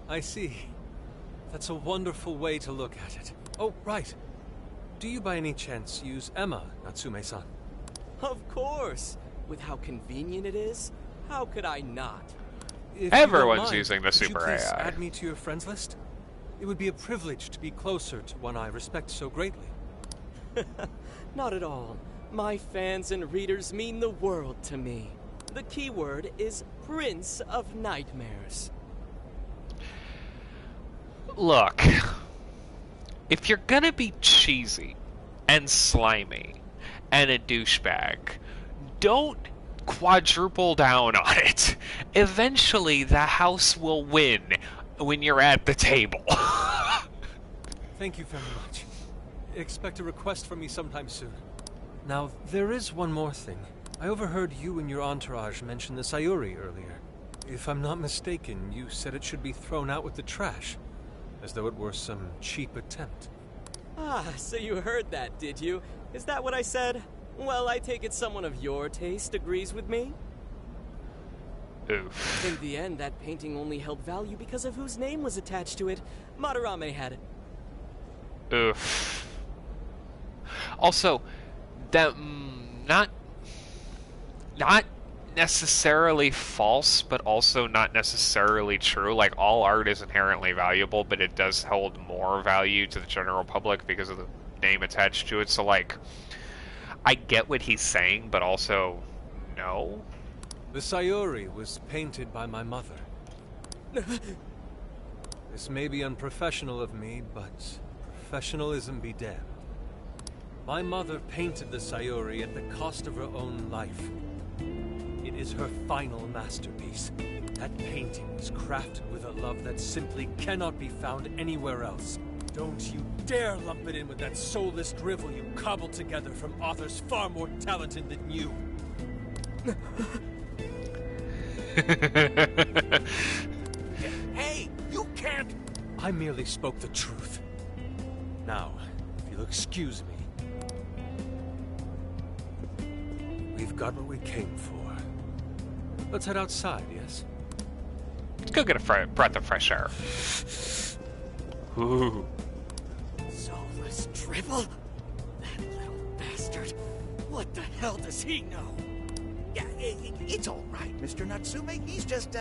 I see. That's a wonderful way to look at it. Oh, right. Do you by any chance use Emma, Natsume-san? Of course. With how convenient it is, how could I not? If Everyone's using the could super you please AI. add me to your friends list? It would be a privilege to be closer to one I respect so greatly. Not at all. My fans and readers mean the world to me. The keyword is Prince of Nightmares. Look, if you're gonna be cheesy and slimy and a douchebag, don't quadruple down on it. Eventually, the house will win when you're at the table. Thank you very much. Expect a request from me sometime soon. Now, there is one more thing. I overheard you and your entourage mention the Sayuri earlier. If I'm not mistaken, you said it should be thrown out with the trash, as though it were some cheap attempt. Ah, so you heard that, did you? Is that what I said? Well, I take it someone of your taste agrees with me? Oof. In the end, that painting only held value because of whose name was attached to it. Madarame had it. Oof. Also, that not necessarily false, but also not necessarily true. Like, all art is inherently valuable, but it does hold more value to the general public because of the name attached to it. So, like, I get what he's saying, but also, no. The Sayuri was painted by my mother. This may be unprofessional of me, but professionalism be damned. My mother painted the Sayuri at the cost of her own life. It is her final masterpiece. That painting was crafted with a love that simply cannot be found anywhere else. Don't you dare lump it in with that soulless drivel you cobbled together from authors far more talented than you. Hey, you can't... I merely spoke the truth. Now, if you'll excuse me. We've got what we came for. Let's head outside, yes? Let's go get a breath of fresh air. Ooh. Soulless drivel? That little bastard. What the hell does he know? Yeah, it's all right, Mr. Natsume. He's just,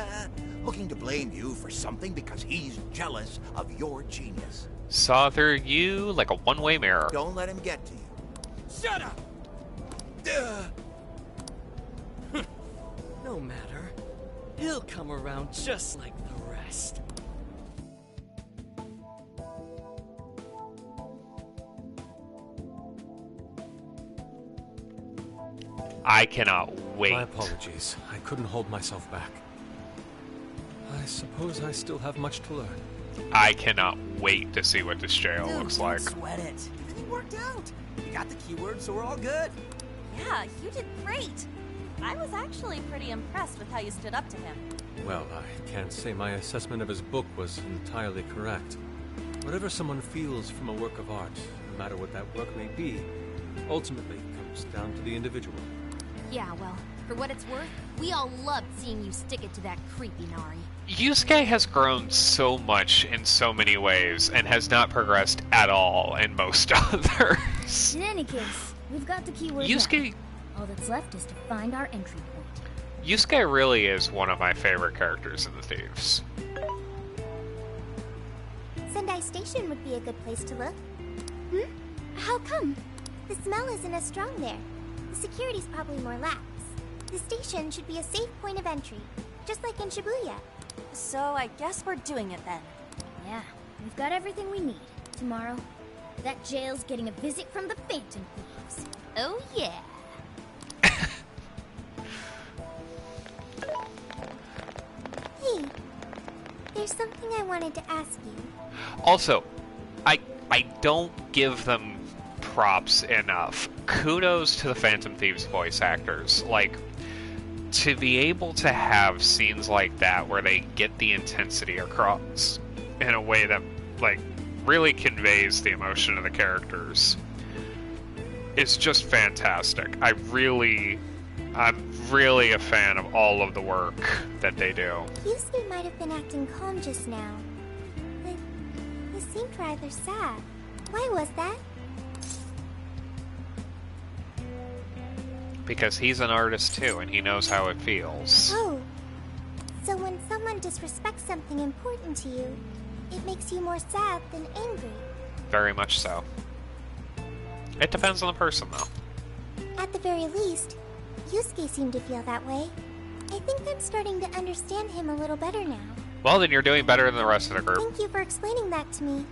looking to blame you for something because he's jealous of your genius. Saw through you like a one-way mirror. Don't let him get to you. Shut up! No matter. He'll come around just like the rest. I cannot wait. My apologies. I couldn't hold myself back. I suppose I still have much to learn. I cannot wait to see what this jail looks don't like. Sweat it. Everything worked out. You got the keywords, so we're all good. Yeah, you did great. I was actually pretty impressed with how you stood up to him. Well, I can't say my assessment of his book was entirely correct. Whatever someone feels from a work of art, no matter what that work may be, ultimately comes down to the individual. Yeah, well, For what it's worth, we all loved seeing you stick it to that creepy Nari. Yusuke has grown so much in so many ways and has not progressed at all in most others. In any case, we've got the keyword Yusuke... now. All that's left is to find our entry point. Yusuke really is one of my favorite characters in the Thieves. Sendai Station would be a good place to look. Hmm? How come? The smell isn't as strong there. The security's probably more lax. The station should be a safe point of entry, just like in Shibuya. So I guess we're doing it then. Yeah, we've got everything we need. Tomorrow, that jail's getting a visit from the Phantom Thieves. Oh yeah! Hey, there's something I wanted to ask you. Also, I don't give them props enough. Kudos to the Phantom Thieves voice actors. Like, to be able to have scenes like that where they get the intensity across in a way that, like, really conveys the emotion of the characters is just fantastic. I'm really a fan of all of the work that they do. Yusuke might have been acting calm just now, but he seemed rather sad. Why was that? Because he's an artist too, and he knows how it feels. Oh, so when someone disrespects something important to you, it makes you more sad than angry. Very much so. It depends on the person, though. At the very least, Yusuke seemed to feel that way. I think I'm starting to understand him a little better now. Well, then you're doing better than the rest of the group. Thank you for explaining that to me.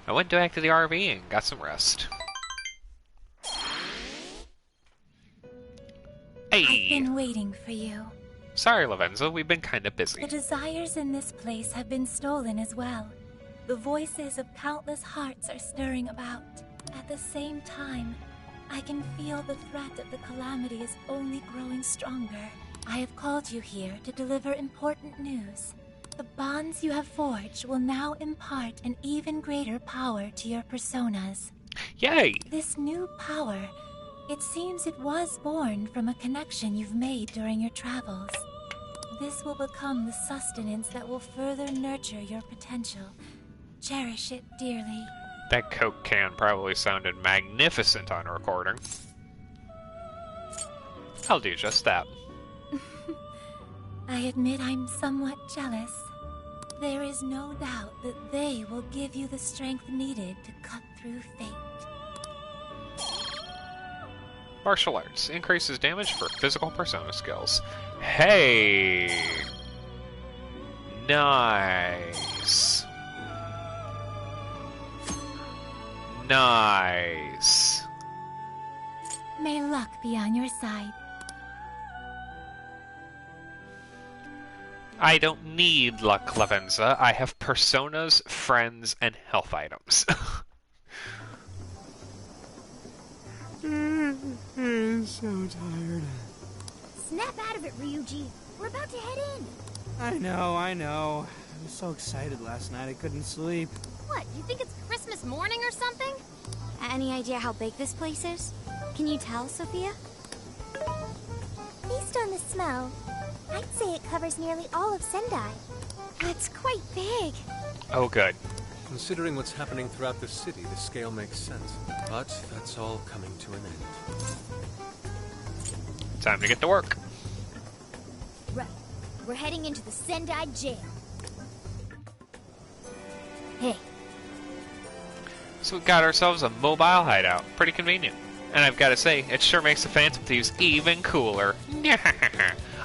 I went back to the RV and got some rest. Hey! I've been waiting for you. Sorry, Lavenza, we've been kinda busy. The desires in this place have been stolen as well. The voices of countless hearts are stirring about. At the same time, I can feel the threat of the calamity is only growing stronger. I have called you here to deliver important news. The bonds you have forged will now impart an even greater power to your personas. Yay! This new power, it seems it was born from a connection you've made during your travels. This will become the sustenance that will further nurture your potential. Cherish it dearly. That Coke can probably sounded magnificent on recording. I'll do just that. I admit I'm somewhat jealous. There is no doubt that they will give you the strength needed to cut through fate. Martial arts increases damage for physical persona skills. Hey! Nice. Nice. May luck be on your side. I don't need luck, Lavenza. I have personas, friends, and health items. I'm so tired. Snap out of it, Ryuji. We're about to head in. I know. I was so excited last night I couldn't sleep. What, you think it's Christmas morning or something? Any idea how big this place is? Can you tell, Sophia? Based on the smell, I'd say it covers nearly all of Sendai. It's quite big. Oh, good. Considering what's happening throughout the city, the scale makes sense. But that's all coming to an end. Time to get to work. Right. We're heading into the Sendai jail. Hey. So we got ourselves a mobile hideout. Pretty convenient. And I've got to say, it sure makes the Phantom Thieves even cooler.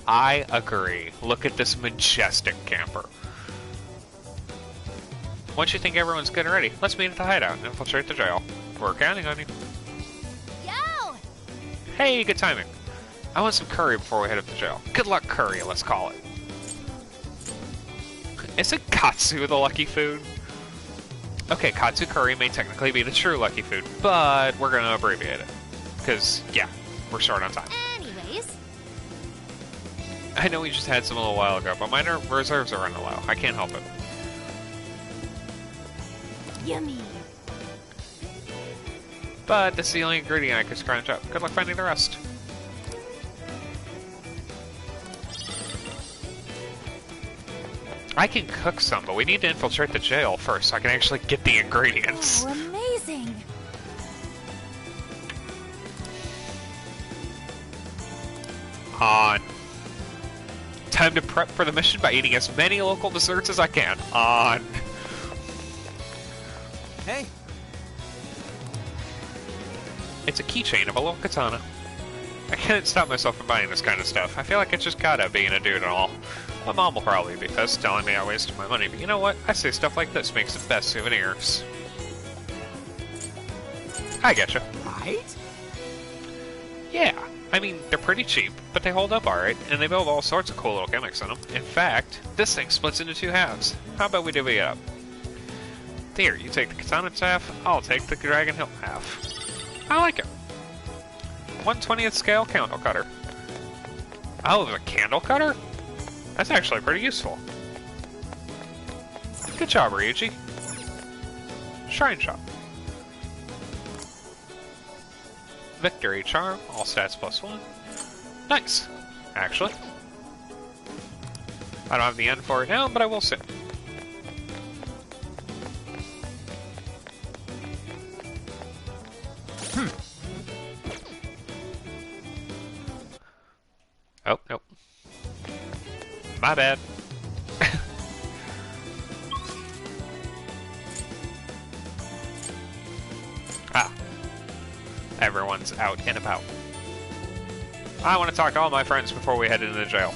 I agree. Look at this majestic camper. Once you think everyone's good and ready, let's meet at the hideout and infiltrate the jail. We're counting on you. Yo! Hey, good timing. I want some curry before we head up to jail. Good luck curry, let's call it. Isn't katsu the lucky food? Okay, katsu curry may technically be the true lucky food, but we're gonna abbreviate it. Because, yeah, we're short on time. Anyways. I know we just had some a little while ago, but my reserves are running low. I can't help it. Yummy. But this is the only ingredient I could scrounge up. Good luck finding the rest. I can cook some, but we need to infiltrate the jail first so I can actually get the ingredients. Oh, amazing! On. Time to prep for the mission by eating as many local desserts as I can. On. Hey. It's a keychain of a little katana. I can't stop myself from buying this kind of stuff. I feel like it's just gotta being a dude and all. My mom will probably be pissed telling me I wasted my money, but you know what? I say stuff like this makes the best souvenirs. I getcha. Right? Yeah. I mean, they're pretty cheap, but they hold up alright, and they build all sorts of cool little gimmicks in them. In fact, this thing splits into 2 halves. How about we divvy it up? There, you take the katana half, I'll take the dragon hilt half. I like it. 1/20th scale candle cutter. Oh, the candle cutter? That's actually pretty useful. Good job, Ryuji. Shrine shop. Victory charm, all stats +1. Nice, actually. I don't have the end for it now, but I will soon. Oh, nope. My bad. Ah. Everyone's out and about. I want to talk to all my friends before we head into the jail.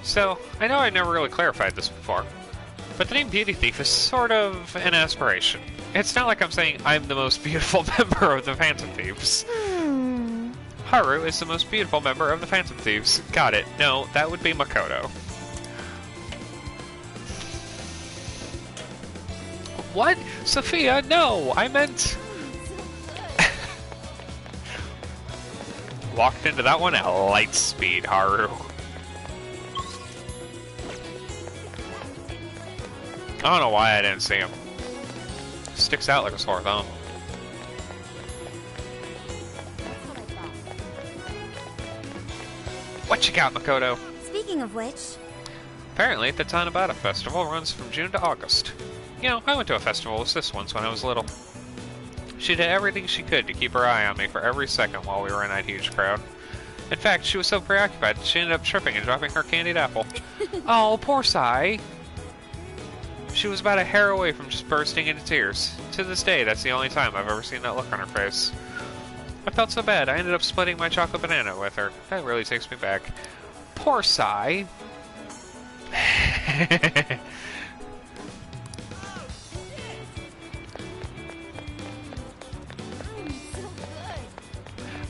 So, I know I never really clarified this before, but the name Beauty Thief is sort of an aspiration. It's not like I'm saying I'm the most beautiful member of the Phantom Thieves. Haru is the most beautiful member of the Phantom Thieves. Got it. No, that would be Makoto. What? Sophia, no! I meant... Walked into that one at light speed, Haru. I don't know why I didn't see him. Sticks out like a sore thumb. What you got, Makoto? Speaking of which... Apparently, the Tanabata Festival runs from June to August. You know, I went to a festival with Sis once when I was little. She did everything she could to keep her eye on me for every second while we were in that huge crowd. In fact, she was so preoccupied that she ended up tripping and dropping her candied apple. Oh, poor Sai. She was about a hair away from just bursting into tears. To this day, that's the only time I've ever seen that look on her face. I felt so bad, I ended up splitting my chocolate banana with her. That really takes me back. Poor Sai.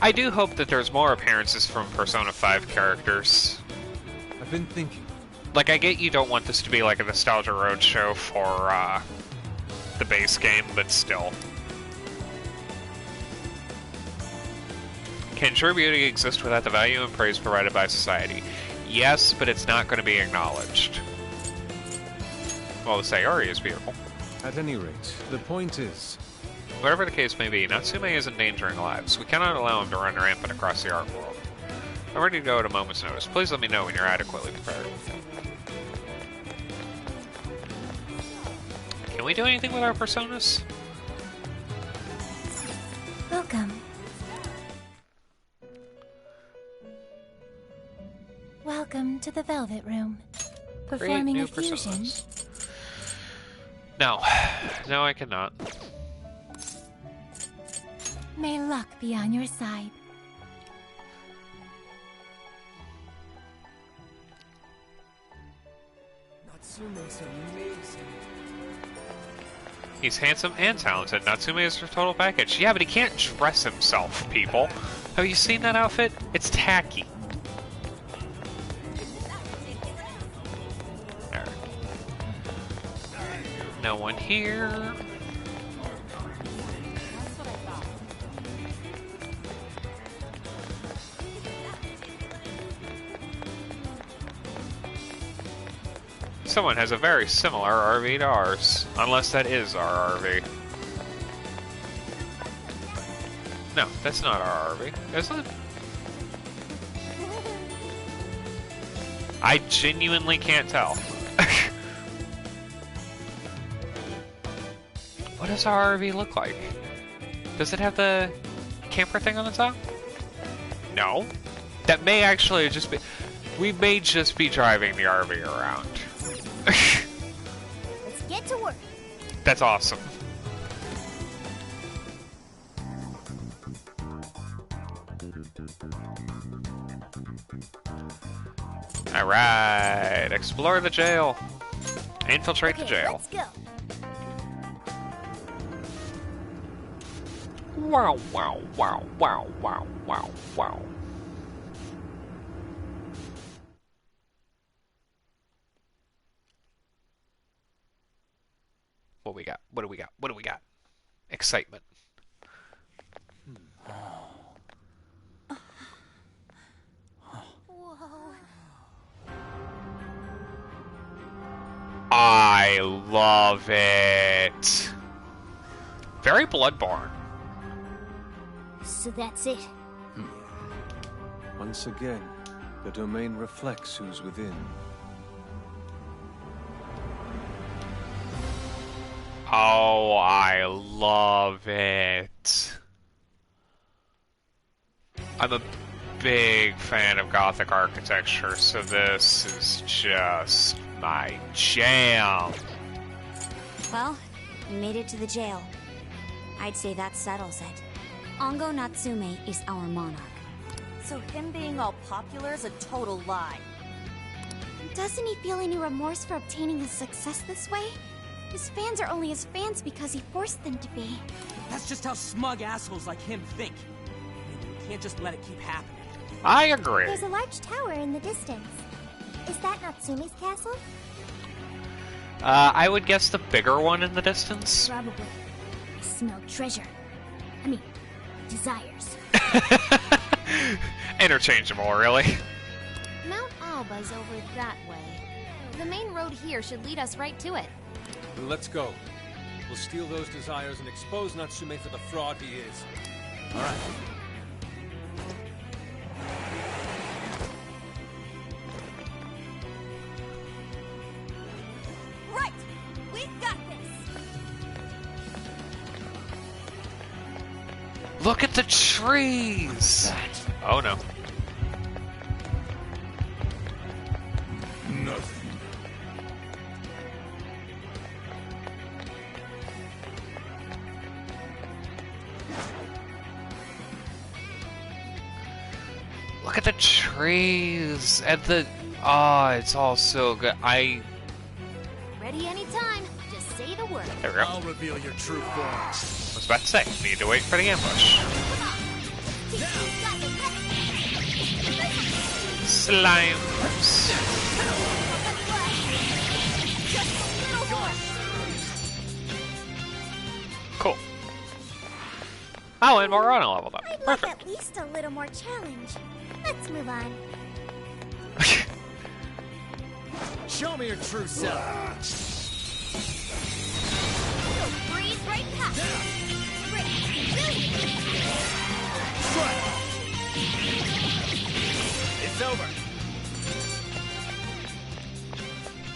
I do hope that there's more appearances from Persona 5 characters. I've been thinking. Like, I get you don't want this to be like a Nostalgia Roadshow for, the base game, but still. Can true beauty exist without the value and praise provided by society? Yes, but it's not going to be acknowledged. Well, the Sayori is beautiful. At any rate, the point is... Whatever the case may be, Natsume is endangering lives. We cannot allow him to run rampant across the art world. I'm ready to go at a moment's notice. Please let me know when you're adequately prepared. Can we do anything with our personas? Welcome. Welcome to the Velvet Room. Performing a fusion. Personas. No. No, I cannot. May luck be on your side. Natsume's amazing. He's handsome and talented. Natsume is her total package. Yeah, but he can't dress himself, people. Have you seen that outfit? It's tacky. There. No one here. Someone has a very similar RV to ours. Unless that is our RV. No, that's not our RV. Is it? I genuinely can't tell. What does our RV look like? Does it have the camper thing on the top? No. That may actually just be... We may just be driving the RV around. Let's get to work. That's awesome. Alright, explore the jail. Infiltrate the jail. Let's go. Wow, wow, wow, wow, wow, wow, wow. What we got? What do we got? What do we got? Excitement. I love it. Very Bloodborne. So that's it. Once again, the domain reflects who's within. Oh, I love it. I'm a big fan of Gothic architecture, so this is just my jam. Well, we made it to the jail. I'd say that settles it. Ongo Natsume is our monarch. So him being all popular is a total lie. Doesn't he feel any remorse for obtaining his success this way? His fans are only his fans because he forced them to be. That's just how smug assholes like him think. You can't just let it keep happening. I agree. There's a large tower in the distance. Is that Natsume's castle? I would guess the bigger one in the distance. Probably. I smell treasure. I mean, desires. Interchangeable, really. Mount Alba's over that way. The main road here should lead us right to it. Then let's go. We'll steal those desires and expose Natsume for the fraud he is. All right. Right! We've got this! Look at the trees! Oh no. Nothing. Look at the trees and the... Oh, it's all so good. Ready anytime. Just say the word. There we go. I'll reveal your true form. I was about to say, need to wait for the ambush. Slimes. Cool. Oh, and Morana leveled up. I'd like Perfect. at least a little more challenge. Let's move on. Show me your true self. Breeze right past. It's over.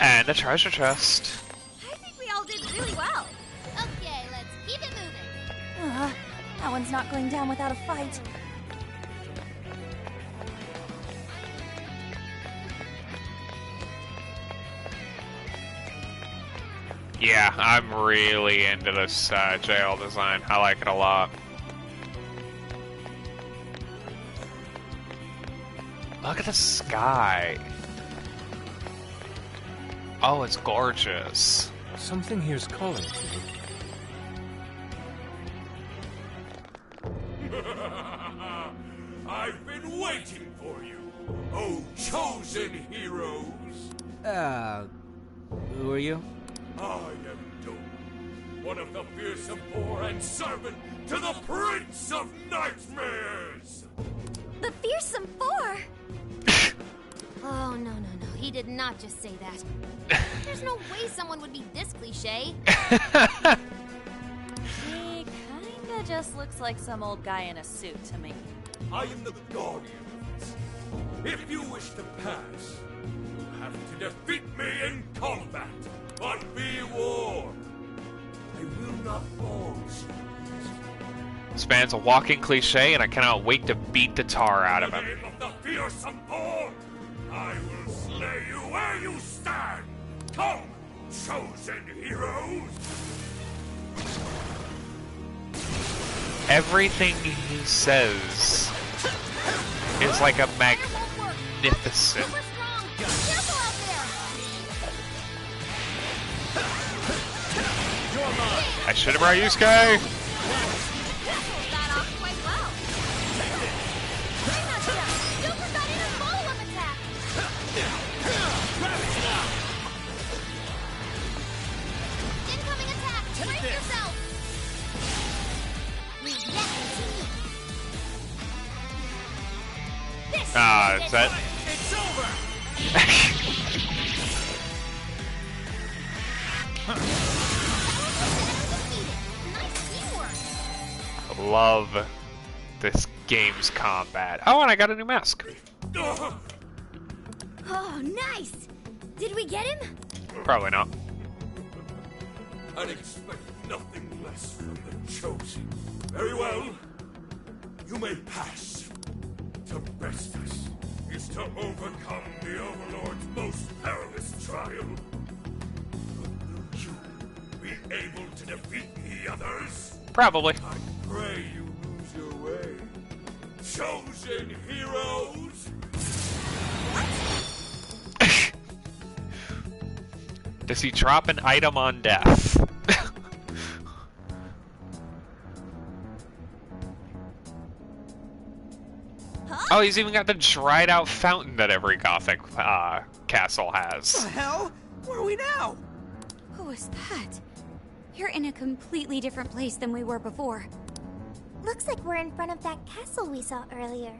And a treasure chest. I think we all did really well. Okay, let's keep it moving. That one's not going down without a fight. Yeah, I'm really into this jail design. I like it a lot. Look at the sky. Oh, it's gorgeous. Something here's calling to you. I've been waiting for you, oh chosen heroes. Who are you? I am Doom, one of the fearsome poor and servant to the Prince of Nightmares. The fearsome four. Oh, no. He did not just say that. There's no way someone would be this cliche. He kinda just looks like some old guy in a suit to me. I am the guardian of this. If you wish to pass, you have to defeat me in combat. But be warned, I will not fall asleep. This man's a walking cliche, and I cannot wait to beat the tar out of him. In the name of the fearsome boar, I will slay you where you stand. Come, chosen heroes. Everything he says is like a magnificent. I should have brought Isekai. Is that? It's over! I love this game's combat. Oh, and I got a new mask. Oh, nice! Did we get him? Probably not. I'd expect nothing less from the chosen. Very well. You may pass. To best us is to overcome the Overlord's most perilous trial. You be able to defeat the others? Probably. I pray you lose your way. Chosen heroes! Does he drop an item on death? Oh, he's even got the dried out fountain that every Gothic castle has. What the hell? Where are we now? Who was that? You're in a completely different place than we were before. Looks like we're in front of that castle we saw earlier.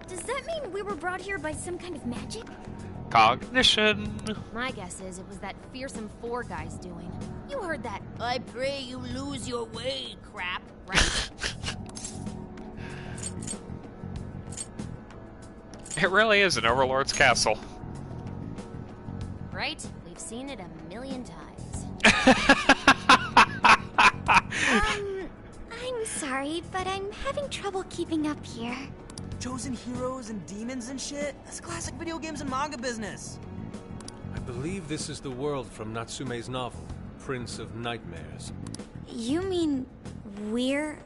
Does that mean we were brought here by some kind of magic? Cognition. My guess is it was that fearsome 4 guy's doing. You heard that "I pray you lose your way" crap, right? It really is an Overlord's castle. Right? We've seen it a million times. I'm sorry, but I'm having trouble keeping up here. Chosen heroes and demons and shit? That's classic video games and manga business. I believe this is the world from Natsume's novel, Prince of Nightmares. You mean we're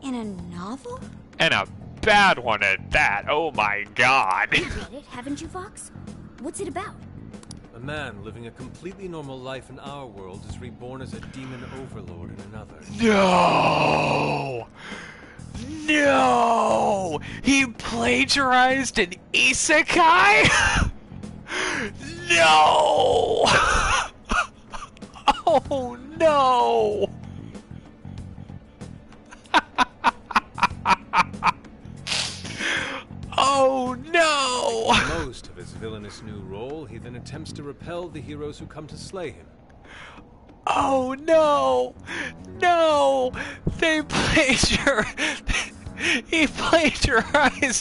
in a novel? And a bad one at that. Oh my god. You read it, haven't you, Fox? What's it about? A man living a completely normal life in our world is reborn as a demon overlord in another. No! No! He plagiarized an Isekai? No! Oh no! Oh no! Making most of his villainous new role, he then attempts to repel the heroes who come to slay him. Oh no! No! He plagiarized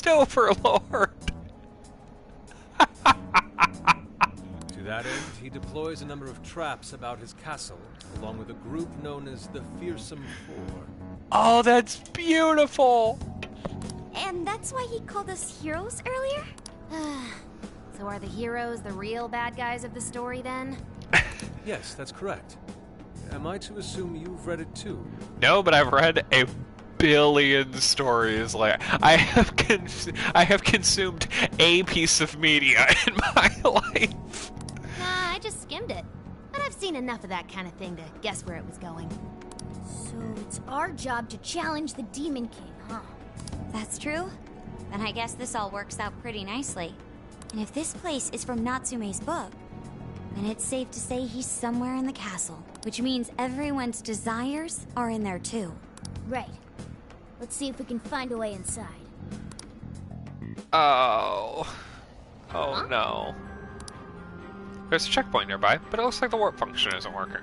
Overlord! To that end, he deploys a number of traps about his castle, along with a group known as the Fearsome 4. Oh, that's beautiful! And that's why he called us heroes earlier? So are the heroes the real bad guys of the story then? Yes, that's correct. Am I to assume you've read it too? No, but I've read a billion stories. Like I have consumed a piece of media in my life. Nah, I just skimmed it. But I've seen enough of that kind of thing to guess where it was going. So it's our job to challenge the Demon King, huh? That's true. Then I guess this all works out pretty nicely. And if this place is from Natsume's book, then it's safe to say he's somewhere in the castle, which means everyone's desires are in there too. Right. Let's see if we can find a way inside. Oh. Oh no. There's a checkpoint nearby, but it looks like the warp function isn't working.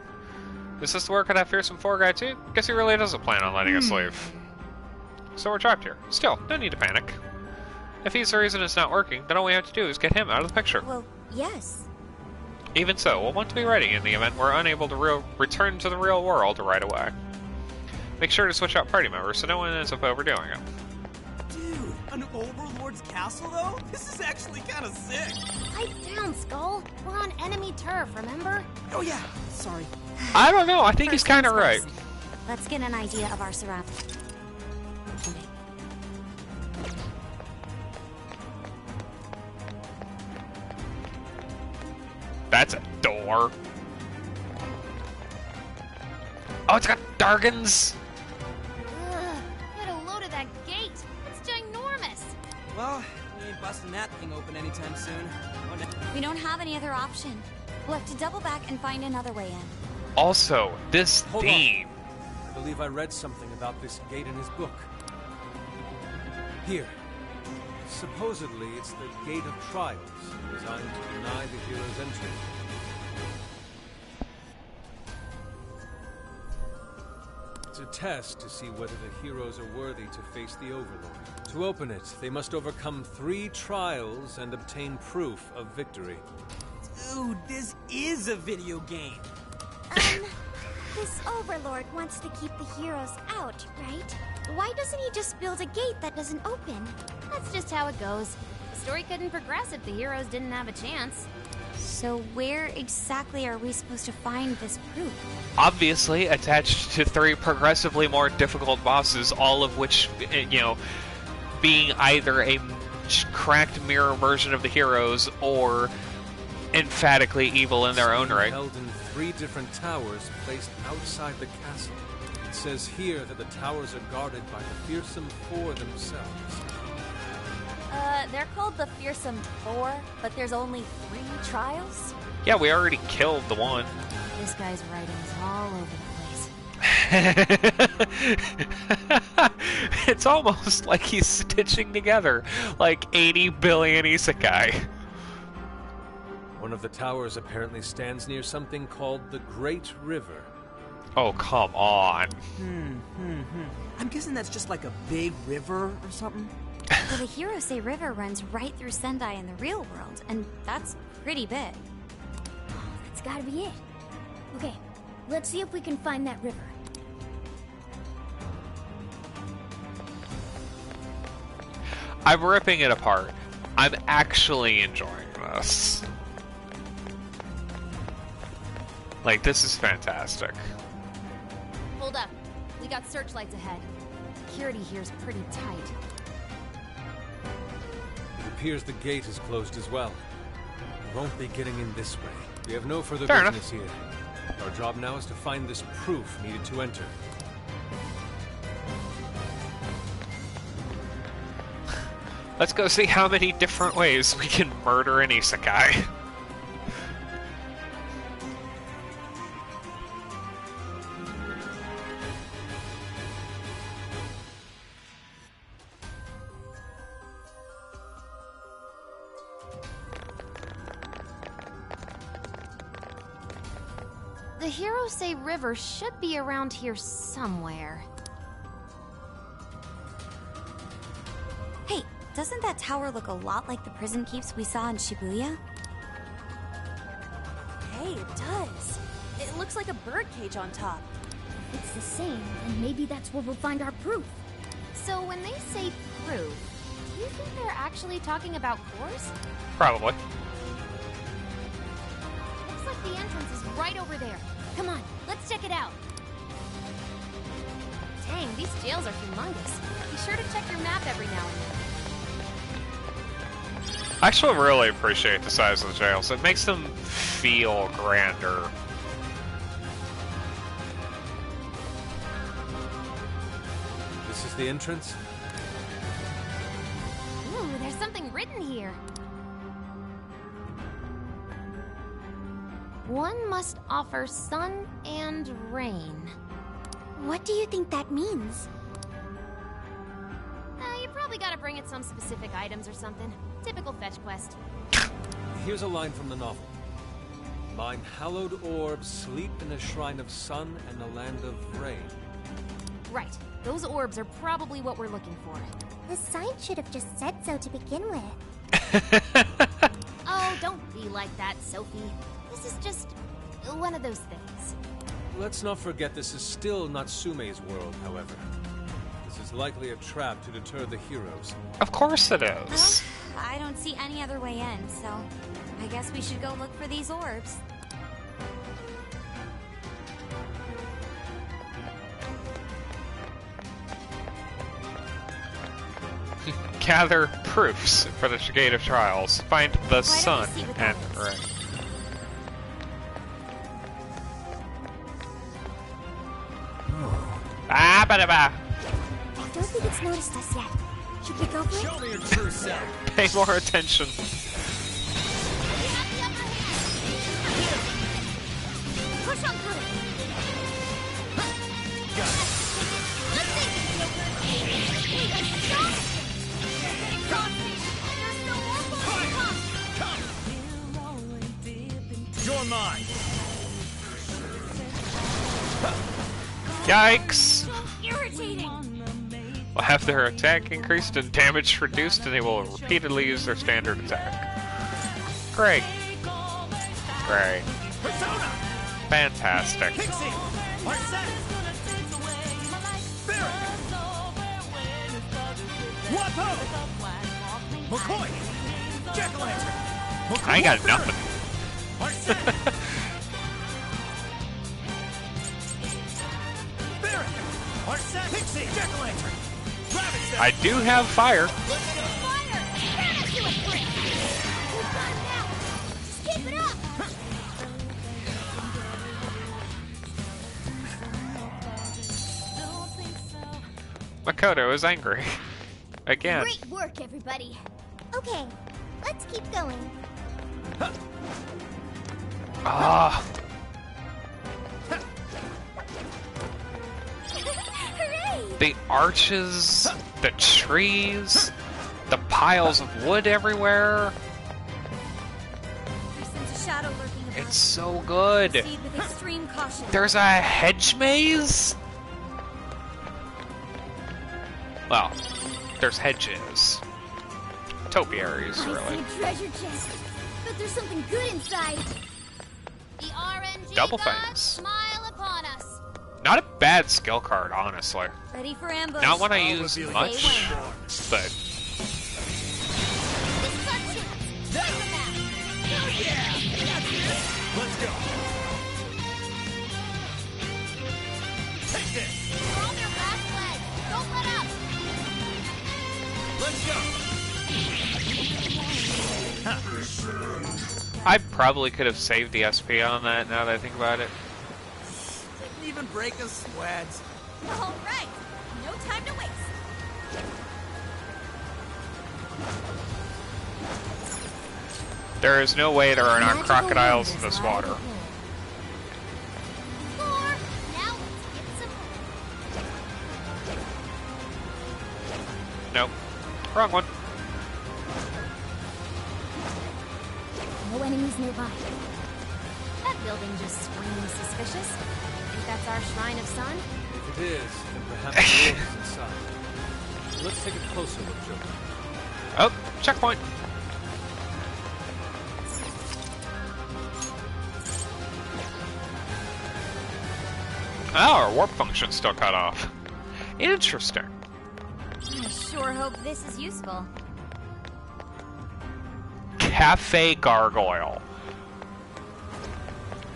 Is this the work of that fearsome four guy too? Guess he really doesn't plan on letting us leave. So we're trapped here. Still, no need to panic. If he's the reason it's not working, then all we have to do is get him out of the picture. Well, yes. Even so, we'll want to be ready in the event we're unable to return to the real world right away. Make sure to switch out party members so no one ends up overdoing it. Dude, an overlord's castle though? This is actually kind of sick. Pipe down, Skull. We're on enemy turf, remember? Oh yeah, sorry. I don't know, I think he's kind of right. Let's get an idea of our surroundings. That's a door. Oh, it's got Dargans! Get a load of that gate. It's ginormous. Well, we ain't busting that thing open anytime soon. We don't have any other option. We'll have to double back and find another way in. Also, this Hold theme. on. I believe I read something about this gate in his book. Here. Supposedly, it's the Gate of Trials, designed to deny the hero's entry. It's a test to see whether the heroes are worthy to face the Overlord. To open it, they must overcome 3 trials and obtain proof of victory. Dude, this is a video game. This Overlord wants to keep the heroes out, right? Why doesn't he just build a gate that doesn't open? That's just how it goes. The story couldn't progress if the heroes didn't have a chance. So where exactly are we supposed to find this proof? Obviously attached to 3 progressively more difficult bosses, all of which, you know, being either a cracked mirror version of the heroes or emphatically evil in their own right. Held in 3 different towers placed outside the castle. It says here that the towers are guarded by the fearsome four themselves. They're called the Fearsome Four, but there's only 3 trials? Yeah, we already killed the one. This guy's writing is all over the place. It's almost like he's stitching together like 80 billion isekai. One of the towers apparently stands near something called the Great River. Oh, come on. I'm guessing that's just like a big river or something. Well, the Hirose River runs right through Sendai in the real world, and that's pretty big. That's gotta be it. Okay, let's see if we can find that river. I'm ripping it apart. I'm actually enjoying this. Like, this is fantastic. Hold up. We got searchlights ahead. Security here's pretty tight. It appears the gate is closed as well. We won't be getting in this way. We have no further Fair business here. Our job now is to find this proof needed to enter. Let's go see how many different ways we can murder an isekai. The Hirose River should be around here somewhere. Hey, doesn't that tower look a lot like the prison keeps we saw in Shibuya? Hey, it does. It looks like a birdcage on top. If it's the same, then maybe that's where we'll find our proof. So when they say proof, do you think they're actually talking about cores? Probably. Looks like the entrance is right over there. Come on, let's check it out. Dang, these jails are humongous. Be sure to check your map every now and then. I actually really appreciate the size of the jails. It makes them feel grander. This is the entrance? Ooh, there's something written here. One must offer sun and rain. What do you think that means? You probably got it bring it some specific items or something. Typical fetch quest. Here's a line from the novel. Mine hallowed orbs sleep in a shrine of sun and a land of rain. Right. Those orbs are probably what we're looking for. The sign should have just said so to begin with. Oh, don't be like that, Sophie. This is just one of those things. Let's not forget this is still Natsume's world, however. This is likely a trap to deter the heroes. Of course it is. I don't see any other way in, so I guess we should go look for these orbs. Gather proofs for the Gate of Trials. Find the sun and rain. Ah, ba-da-ba. I don't think it's noticed us yet. Should we go for it? Show me your true self. Pay more attention. Push on through. You're mine. Yikes! Irritating. Will have their attack increased and damage reduced, and they will repeatedly use their standard attack. Great. Great. Persona. Fantastic. Pixie. Marcet. Spirit. Wapo. McCoy. Jack-o'-lantern. I ain't got nothing. Marcet. Spirit. Marcet. Pixie. Jack-o'-lantern. I do have fire. Keep it up. Makoto is angry. Again. Great work, everybody. Okay, let's keep going. Ah. The arches, the trees, the piles of wood everywhere. There's a shadow lurking about. It's so good. Proceed with extreme caution. There's a hedge maze? Well, there's hedges. Topiaries, I really. see a treasure chest. But there's something good inside. The RNG Double gods fangs. smile upon us. Not a bad skill card, honestly. Ready for ambush. Not one I use much, but This is our chance. Take them out. Oh yeah! Let's go. Take this. We're on their last leg. Don't let up. Let's go. I probably could have saved the SP on that now that I think about it. Didn't even break a sweat. All right, no time to waste. There is no way there are not crocodiles in this water. Now let's get some. Nope. Wrong one. No enemies nearby. That building just screams suspicious. Think that's our Shrine of Sun? If it is, then perhaps the world is inside. Let's take a closer look, Joker. Oh, checkpoint. Oh, our warp function's still cut off. Interesting. I sure hope this is useful. Cafe Gargoyle.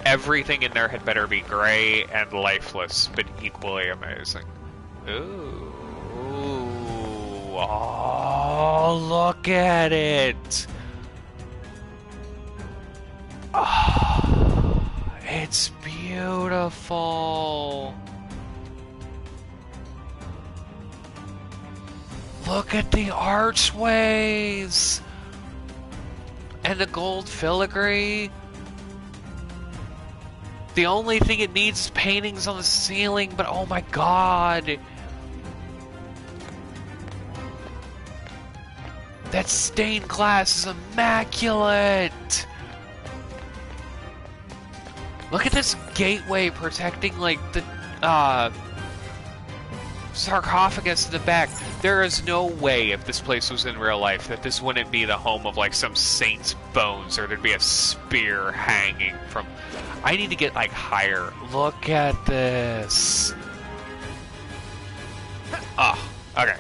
Everything in there had better be gray and lifeless, but equally amazing. Ooh. Oh, look at it. Oh, it's beautiful. Look at the archways. And the gold filigree. The only thing it needs is paintings on the ceiling, but oh my god. That stained glass is immaculate! Look at this gateway protecting, like, the, sarcophagus in the back. There is no way, if this place was in real life, that this wouldn't be the home of, like, some saint's bones, or there'd be a spear hanging from... I need to get, like, higher. Look at this. Oh, okay.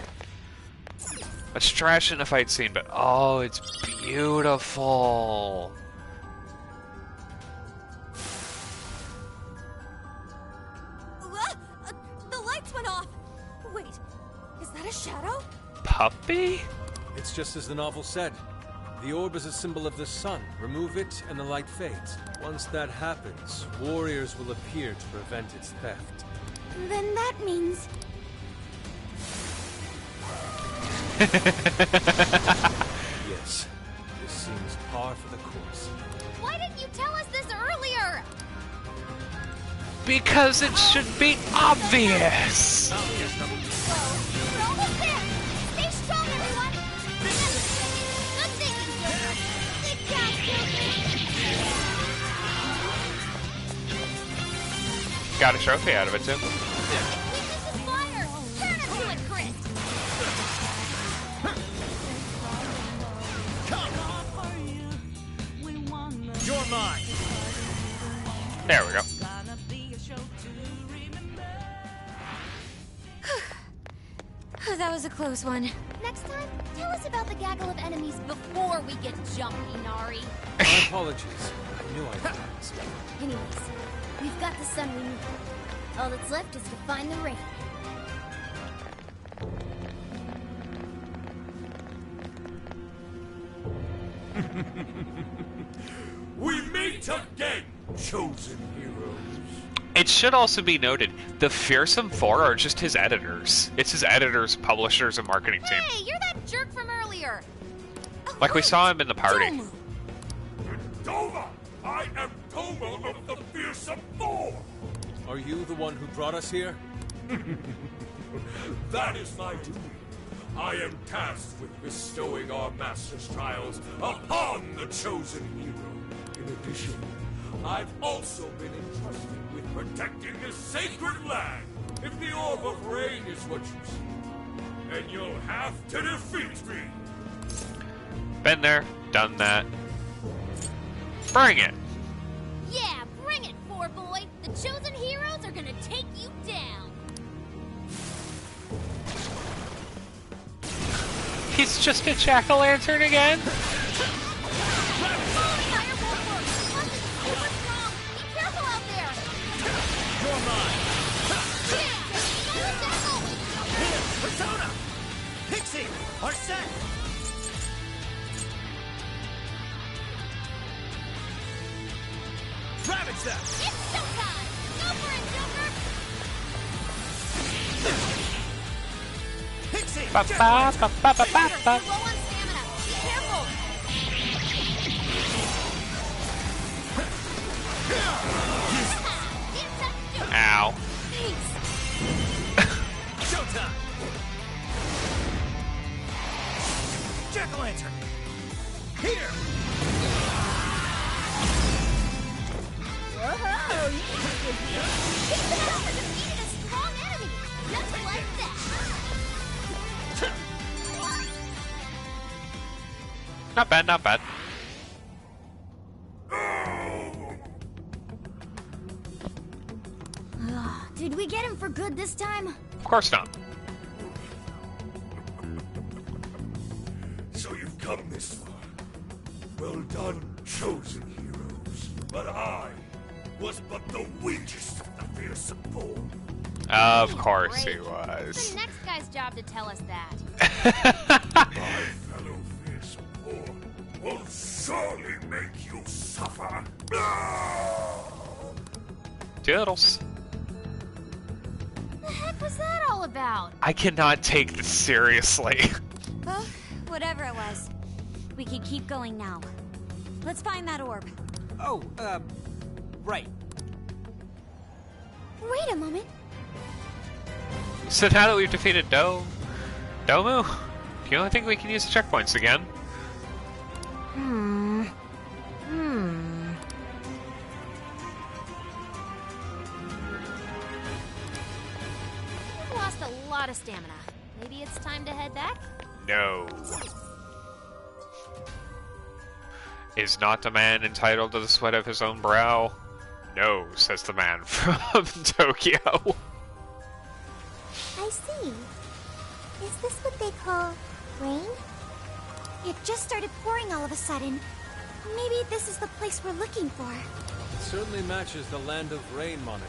It's trash in a fight scene, but oh, it's beautiful. The lights went off. Wait, is that a shadow? Puppy? It's just as the novel said. The orb is a symbol of the sun. Remove it, and the light fades. Once that happens, warriors will appear to prevent its theft. Then that means... Yes, this seems par for the course. Why didn't you tell us this earlier? Because it should be obvious. We're almost there. Stay strong, everyone. Good thinking, Joker. Good job, Joker. Got a trophy out of it too. Keep this fire. Turn it to it, Chris. You're mine. There we go. That was a close one. Next time, tell us about the gaggle of enemies before we get jumpy, Nari. My apologies. I knew I did. Anyways, we've got the sun we need. All that's left is to find the ring. We meet again, chosen heroes. It should also be noted, the Fearsome Four are just his editors. It's his editors, publishers, and marketing team. Hey, you're that jerk from earlier. Like we saw him in the party. Doma! I am Doma of the Fearsome Four! Are you the one who brought us here? That is my duty. I am tasked with bestowing our master's trials upon the chosen hero. In addition, I've also been entrusted with protecting this sacred land. If the Orb of Rain is what you seek, then you'll have to defeat me. Been there, done that. Bring it. Yeah, bring it, Four Boy. The chosen heroes are gonna take you down. He's just a jack-o'-lantern again? Persona! Pixie! Arsene! Ravage them! It's showtime! Go for it, Joker! Pixie! Ba ba ba ba ba ba ba. You're low on stamina. Be careful! Ow. Showtime! Jack-o'-lantern! Here! Whoa! Keep it up and defeated a strong enemy! Just like that! Not bad, not bad. Did we get him for good this time? Of course not. So you've come this far. Well done, chosen heroes. But I was but the weakest of the Fearsome Four. Of course he It's was. the next guy's job to tell us that. My fellow Fearsome Four will surely make you suffer. Doodles. The heck was that all about? I cannot take this seriously. Well, whatever it was. We can keep going now. Let's find that orb. Oh, right. Wait a moment. So now that we've defeated Domu, You don't think we can use the checkpoints again? I've lost a lot of stamina. Maybe it's time to head back? No. Is not the man entitled to the sweat of his own brow? No, says the man from Tokyo. I see. Is this what they call rain? It just started pouring all of a sudden. Maybe this is the place we're looking for. It certainly matches the Land of Rain moniker.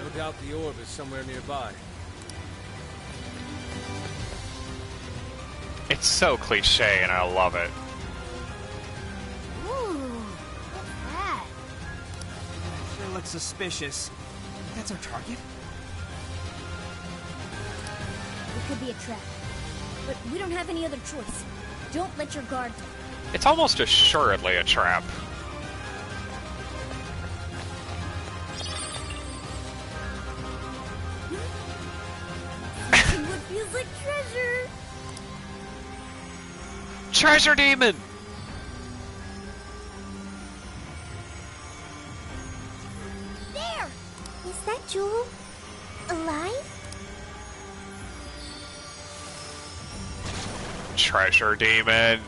No doubt the orb is somewhere nearby. It's so cliche and I love it. Ooh, what's that? Sure looks suspicious. That's our target? It could be a trap. But we don't have any other choice. Don't let your guard down. It's almost assuredly a trap. What feels like treasure? Treasure demon! There! Is that Jewel alive? Treasure demon.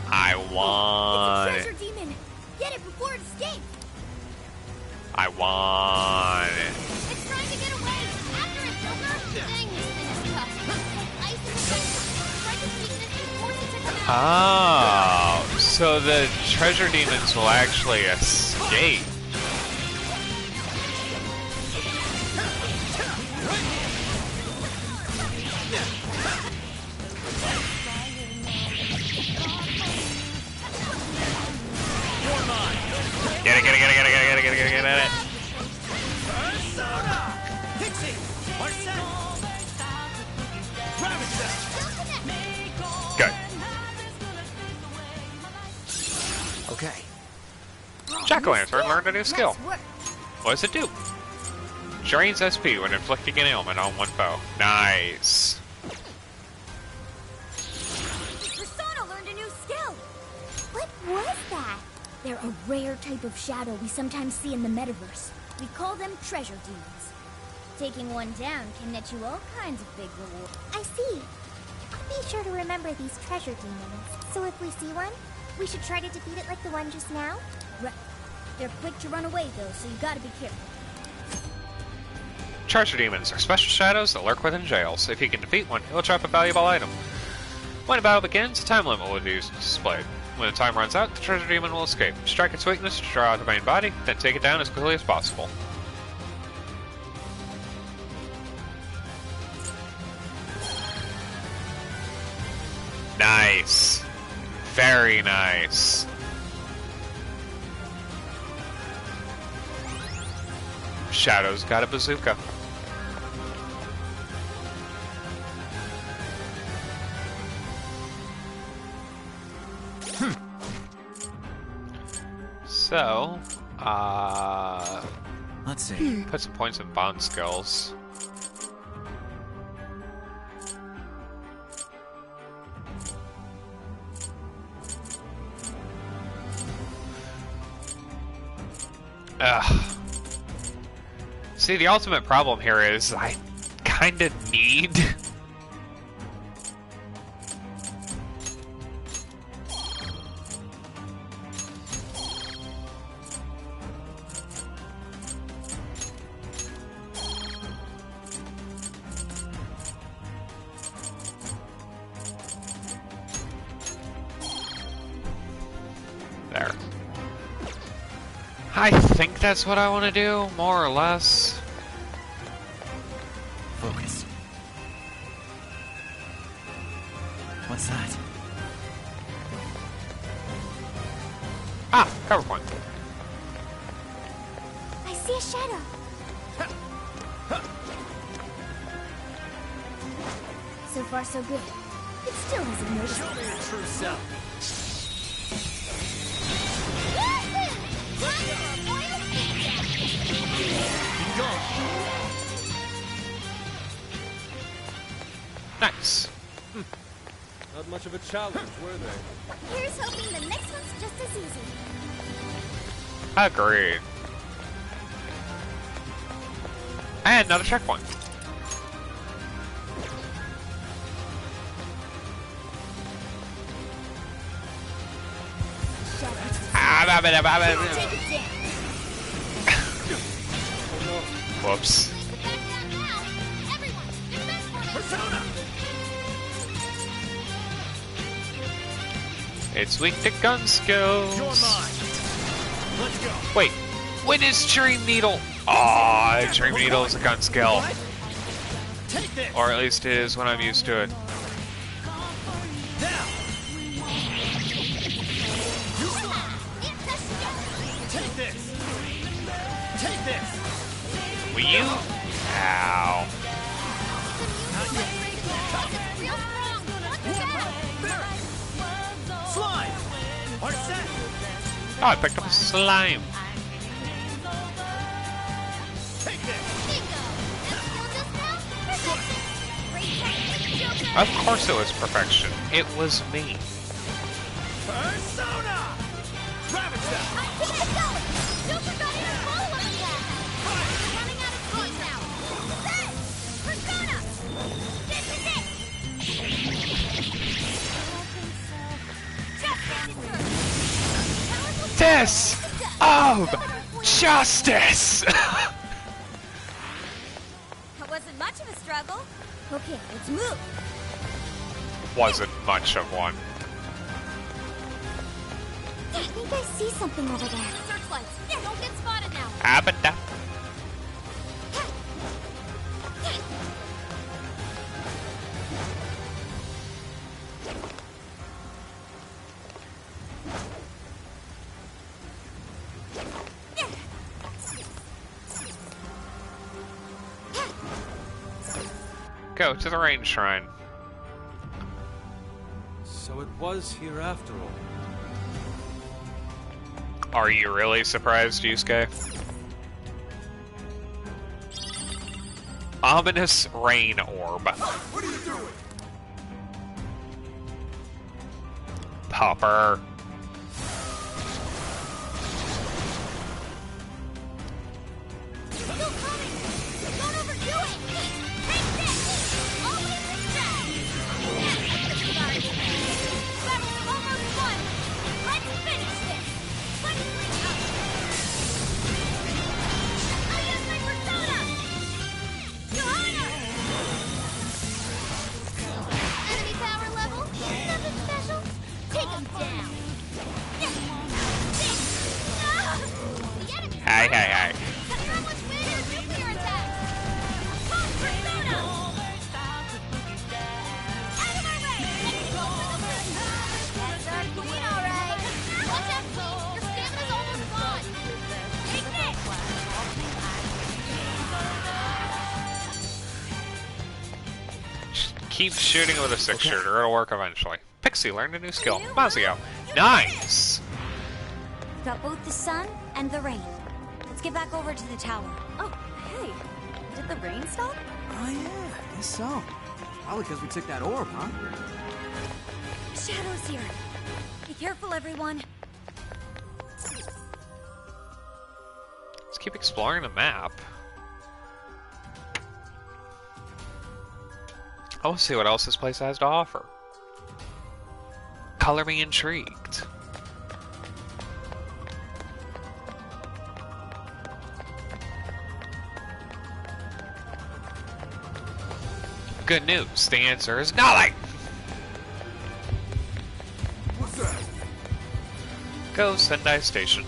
I want It's a it. treasure demon! Get it before it escapes! I want it. It's trying to get away! After it, Joker! Dang, this thing is tough. Ice in the face. Strike its weakness and force it to come out. Oh, so the treasure demons will actually escape. Get it. Persona! Pixie! Marcel! Good. Okay. Jack-o'-lantern learned a new skill. Nice work. What does it do? Drains SP when inflicting an ailment on one foe. Nice. Persona learned a new skill! What was that? They're a rare type of shadow we sometimes see in the metaverse. We call them treasure demons. Taking one down can net you all kinds of big rewards. I see. I'll be sure to remember these treasure demons. So if we see one, we should try to defeat it like the one just now? Right. They're quick to run away though, so you gotta be careful. Treasure demons are special shadows that lurk within jails. If you can defeat one, it will drop a valuable item. When a battle begins, a time limit will be displayed. When the time runs out, the treasure demon will escape. Strike its weakness to draw out the main body, then take it down as quickly as possible. Nice. Very nice. Shadow's got a bazooka. So, let's see. Put some points in bond skills. Ugh. See, the ultimate problem here is I kind of need... There. I think that's what I want to do, more or less. Focus. What's that? Ah, cover point. I see a shadow. So far, so good. It still hasn't noticed. Show me your true self. Be gone. Nice. of a challenge, were they? Here's hoping the next one's just as easy. Agreed. And another checkpoint. Whoops. It's weak to gun skills. Let's go. Wait, when is Dream Needle? Oh, Dream Needle is a gun skill. Or at least it is when I'm used to it. Take this. Take this. Will you? Ow. Slime. Our set. Oh, I picked up a slime. Take this. Of course it was perfection. It was me. Persona. Rabbit Cell. Keep it going! Super got even smaller than that! We're running out of time now! Set! Persona! This is it! This of justice. That wasn't much of a struggle. Okay, let's move. Wasn't much of one. I think I see something over there. Searchlights. Don't get spotted now. Abada. Go to the rain shrine. So it was here after all. Are you really surprised, Yusuke? Ominous rain orb. What are you doing? Popper. Still coming! Don't overdo it! Take this! Always respect! Battle's almost won! Let's finish this! Let's bring up! I use my persona! Johanna! Enemy power level? Nothing special? Take him down! The enemy Hi, hi, hi. Keep shooting with a 6-shooter. It'll work eventually. Pixie learned a new skill. Mazio. Nice! Got both the sun and the rain. Let's get back over to the tower. Oh, hey. Did the rain stop? Oh yeah, I guess so. Probably because we took that orb, huh? Shadow's here. Be careful, everyone. Let's keep exploring the map. I want to see what else this place has to offer. Color me intrigued. Good news, the answer is nothing! What's that? Go Sendai Station.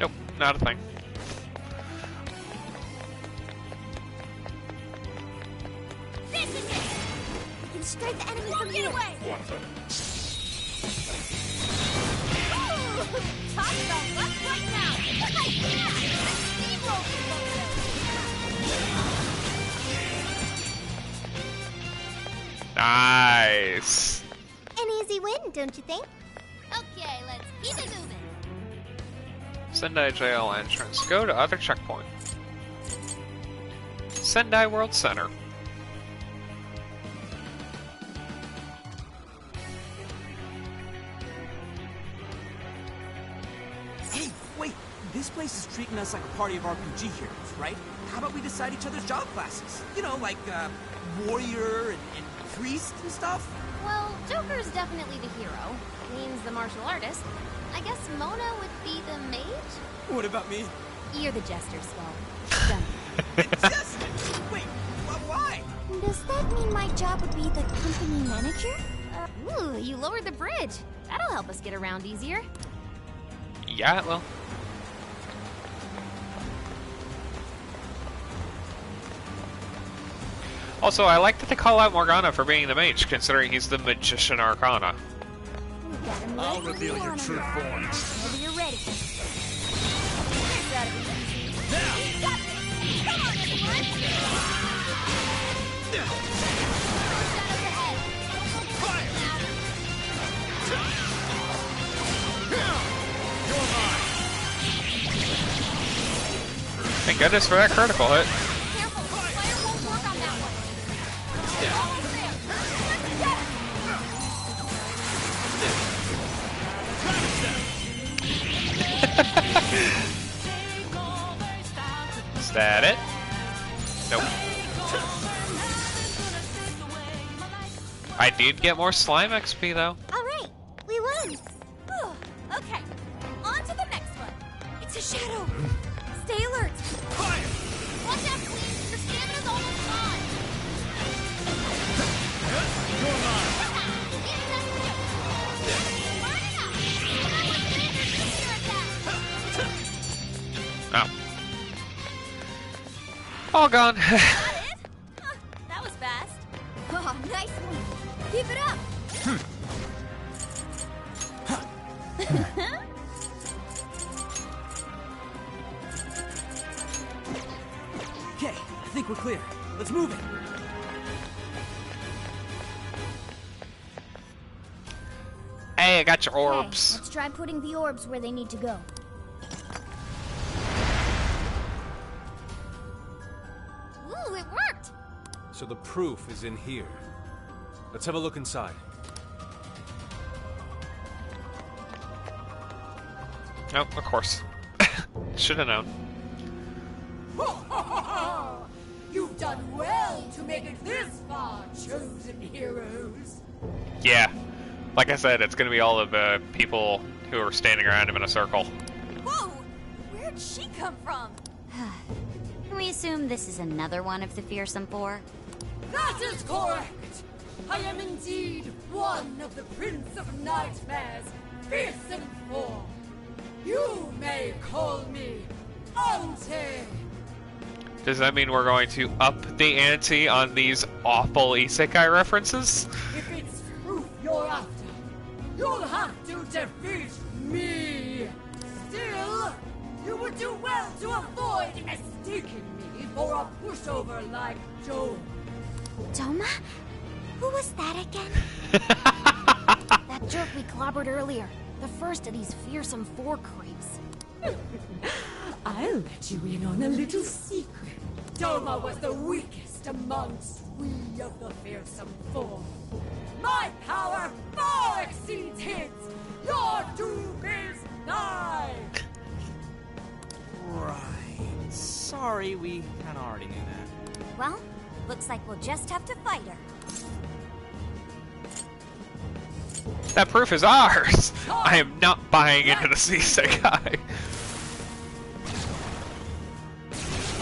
Nope, not a thing. This is it! We can strike the enemy from here. Away! Talk about left right now! Nice. An easy win, don't you think? Okay, let's keep it moving. Sendai Jail entrance. Go to other checkpoint. Sendai World Center. Hey, wait! This place is treating us like a party of RPG heroes, right? How about we decide each other's job classes? You know, like, warrior and priest and stuff? Well, Joker's definitely the hero. Queen's the martial artist. I guess Mona would be the mage? What about me? You're the jester, Skull. Done. Just wait, why? Does that mean my job would be the company manager? Ooh, you lowered the bridge. That'll help us get around easier. Yeah, well. Also, I like that they call out Morgana for being the mage, considering he's the Magician Arcana. I'll reveal your true form. Whenever you're ready. Now! Come on, everyone! Thank goodness for that critical hit. Careful, fire won't work on that one. Is that it? Nope. I did get more slime XP though. Alright, we won! Okay, on to the next one. It's a shadow! Stay alert! Watch out, Queen. Your stamina's almost gone. Oh. All gone. That it? Huh, that was fast. Oh, nice one! Keep it up! Okay, I think we're clear. Let's move it. Hey, I got your Okay, orbs. let's try putting the orbs where they need to go. Ooh, it worked. So the proof is in here. Let's have a look inside. Oh, of course. Should have known. You've done well to make it this far, chosen heroes. Yeah. Like I said, it's gonna be all of the people who are standing around him in a circle. Whoa! Where'd she come from? Can we assume this is another one of the fearsome four? That is correct. I am indeed one of the Prince of Nightmare's fearsome four. You may call me Auntie. Does that mean we're going to up the ante on these awful Isekai references? If it's proof you're after, you'll have to defeat me. Still, you would do well to avoid mistaking me for a pushover like Joe. Doma? Who was that again? That jerk we clobbered earlier. The first of these fearsome four creeps. I'll let you in on a little secret. Doma was the weakest amongst we of the fearsome four. My power far exceeds his. Your doom is nigh. Right. Sorry, we kinda already knew that. Well, looks like we'll just have to fight her. That proof is ours! I am not buying into the Isekai.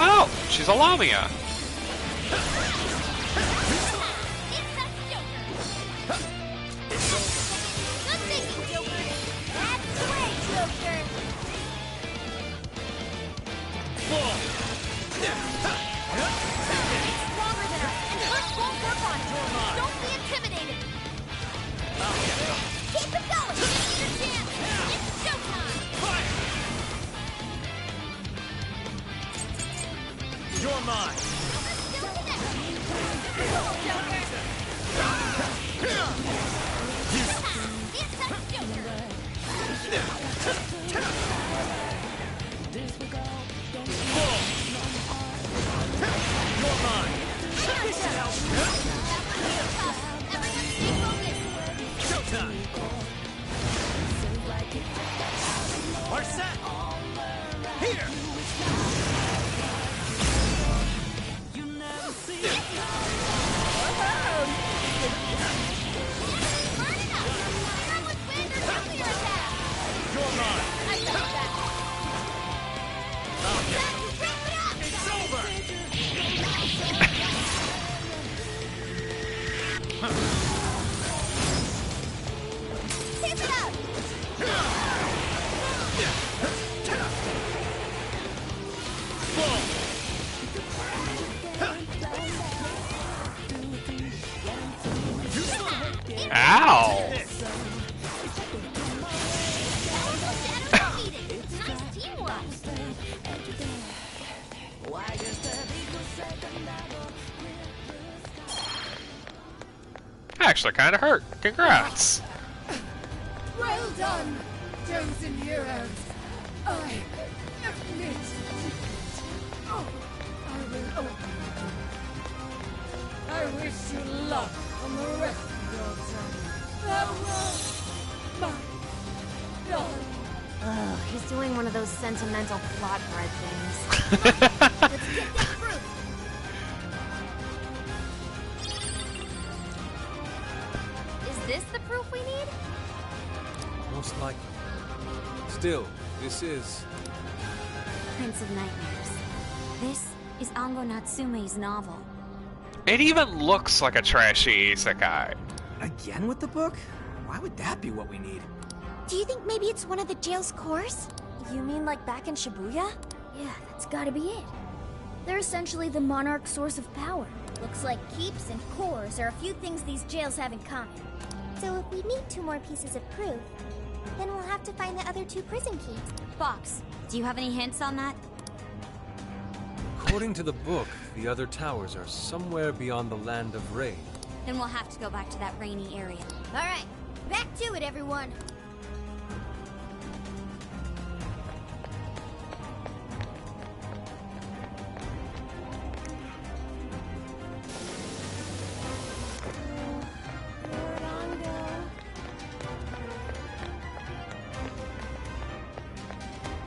Oh! She's a Lamia! Stronger than her, and hers won't work on her. Don't be intimidated. You're mine. You're mine. Showtime. We're set. Here. You're mine. It's over. Keep it up! Ow! Actually, kind of hurt. Congrats. Well done, chosen heroes. I admit defeat. Oh, I will open you. I wish you luck on the rest of your journey. Farewell, my darling. Ugh, he's doing one of those sentimental plot thread things. Let's get that fruit! Is this the proof we need? Most likely. Still, this is... Prince of Nightmares. This is Ango Natsume's novel. It even looks like a trashy isekai. Again with the book? Why would that be what we need? Do you think maybe it's one of the jail's cores? You mean like back in Shibuya? Yeah, that's gotta be it. They're essentially the monarch's source of power. Looks like keeps and cores are a few things these jails have in common. So if we need 2 more pieces of proof, then we'll have to find the other 2 prison keys. Fox, do you have any hints on that? According to the book, the other towers are somewhere beyond the land of rain. Then we'll have to go back to that rainy area. Alright, back to it, everyone.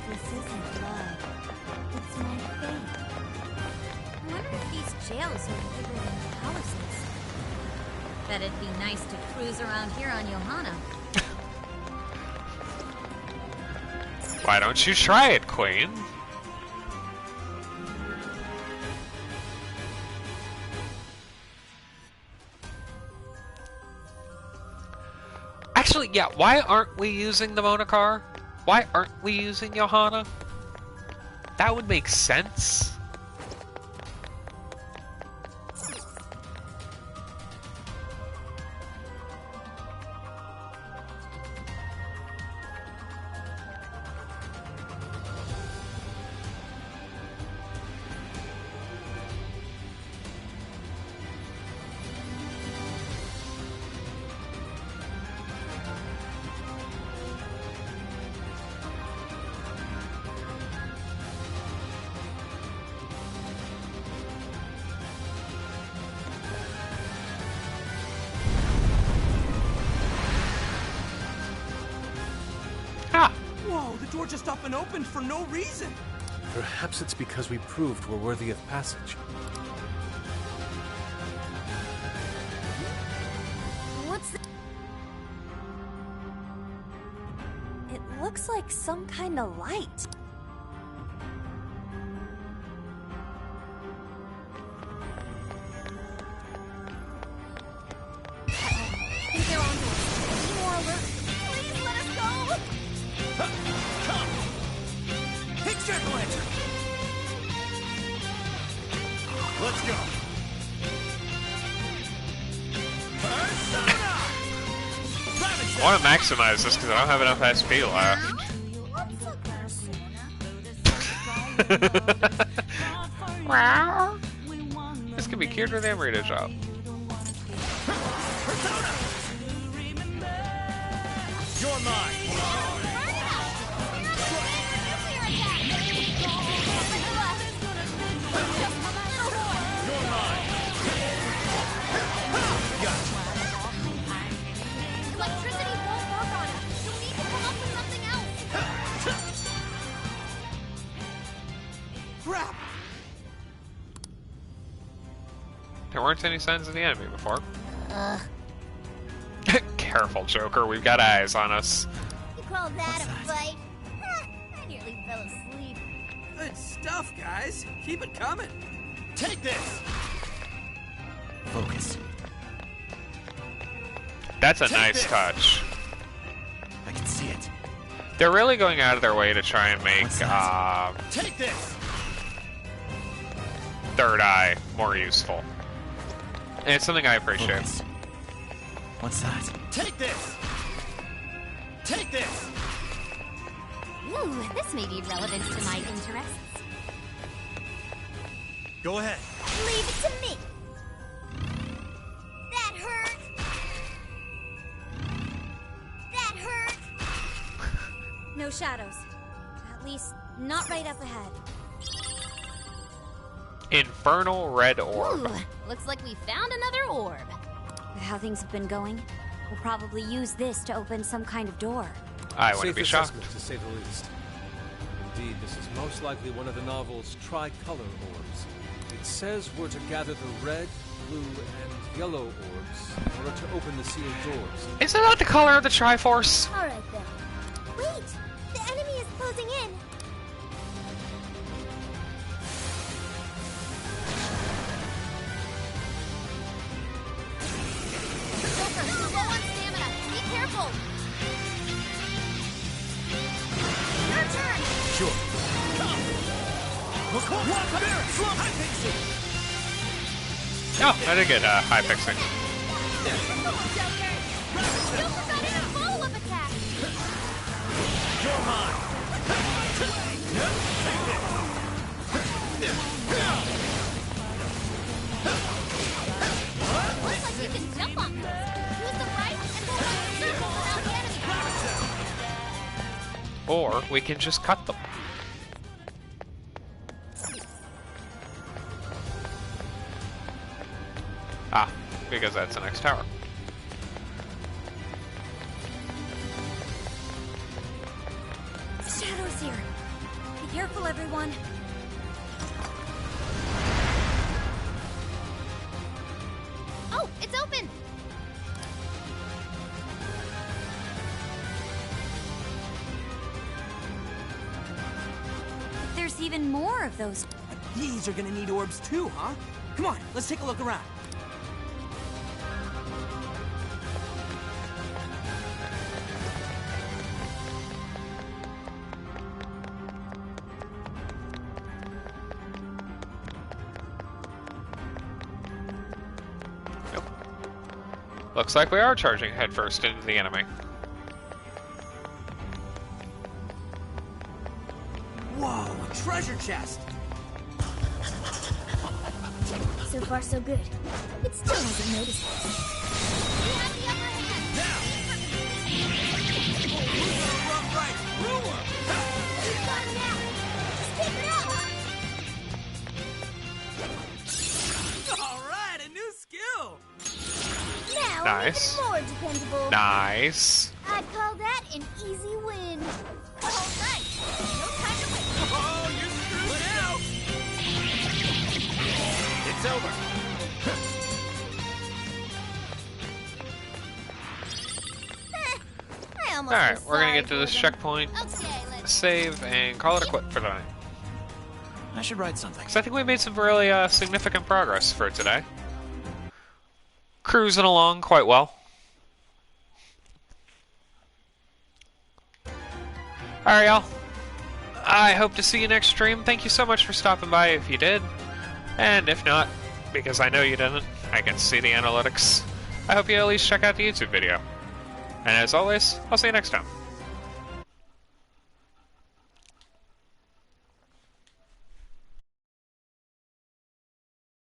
This isn't love. It's my fate. I wonder if these jails are bigger than the palaces. Bet it'd be nice to cruise around here on Johanna. Why don't you try it, Queen? Actually, yeah, why aren't we using the Monacar? Why aren't we using Johanna? That would make sense. Whoa, the door just up and opened for no reason. Perhaps it's because we proved we're worthy of passage. What's that? It looks like some kind of light. Let's go. I want to maximize this because I don't have enough SP left. Wow. This could be cured with Amrita job. You're mine. Electricity won't work on us. You'll need to come up with something else. Crap! There weren't any signs of the enemy before. Careful, Joker. We've got eyes on us. You call that a fight? I nearly fell asleep. Good stuff, guys. Keep it coming. Take this. Focus. That's a nice touch. I can see it. They're really going out of their way to try and make Take this. Third Eye more useful. And it's something I appreciate. Focus. What's that? Take this. Take this. Ooh, this may be relevant to my interests. Go ahead. Leave it to me. That hurt. That hurt. No shadows. At least, not right up ahead. Infernal red orb. Ooh, looks like we found another orb. With how things have been going, we'll probably use this to open some kind of door. I wouldn't Safe be shocked. assessment, to say the least. Indeed, this is most likely one of the novel's tricolor orbs. It says we're to gather the red, blue, and yellow orbs in order to open the sealed doors. Isn't that the color of the Triforce? All right then. Wait! The enemy is closing in. Joker, you're low on stamina. Be careful. Your turn. Sure. Oh, I did get high fixing. Come on, Joker. Joker got in a follow-up attack. You're mine. Looks like you can jump on those. Use the right and go around the circle without the enemy. Or we can just cut them. Ah, because that's the next tower. Shadows here. Be careful, everyone. Oh, it's open. There's even more of those. These are gonna need orbs too, huh? Come on, let's take a look around. Looks like we are charging headfirst into the enemy. Whoa, a treasure chest! So far, so good. It still hasn't noticed us. We have the upper hand. Run right through her! We've got him now. Just keep it up. Alright, a new skill! Now, Nice. even more dependable. Nice. I'd call that an easy win. All right. No time to wait. Oh, you're screwed now! It's over. I almost Alright, feel we're gonna sorry get to for this them. checkpoint, Okay, let's save, and call it a quit for the night. I should write something. So I think we made some really significant progress for today. Cruising along quite well. Alright, y'all. I hope to see you next stream. Thank you so much for stopping by if you did. And if not, because I know you didn't, I can see the analytics. I hope you at least check out the YouTube video. And as always, I'll see you next time.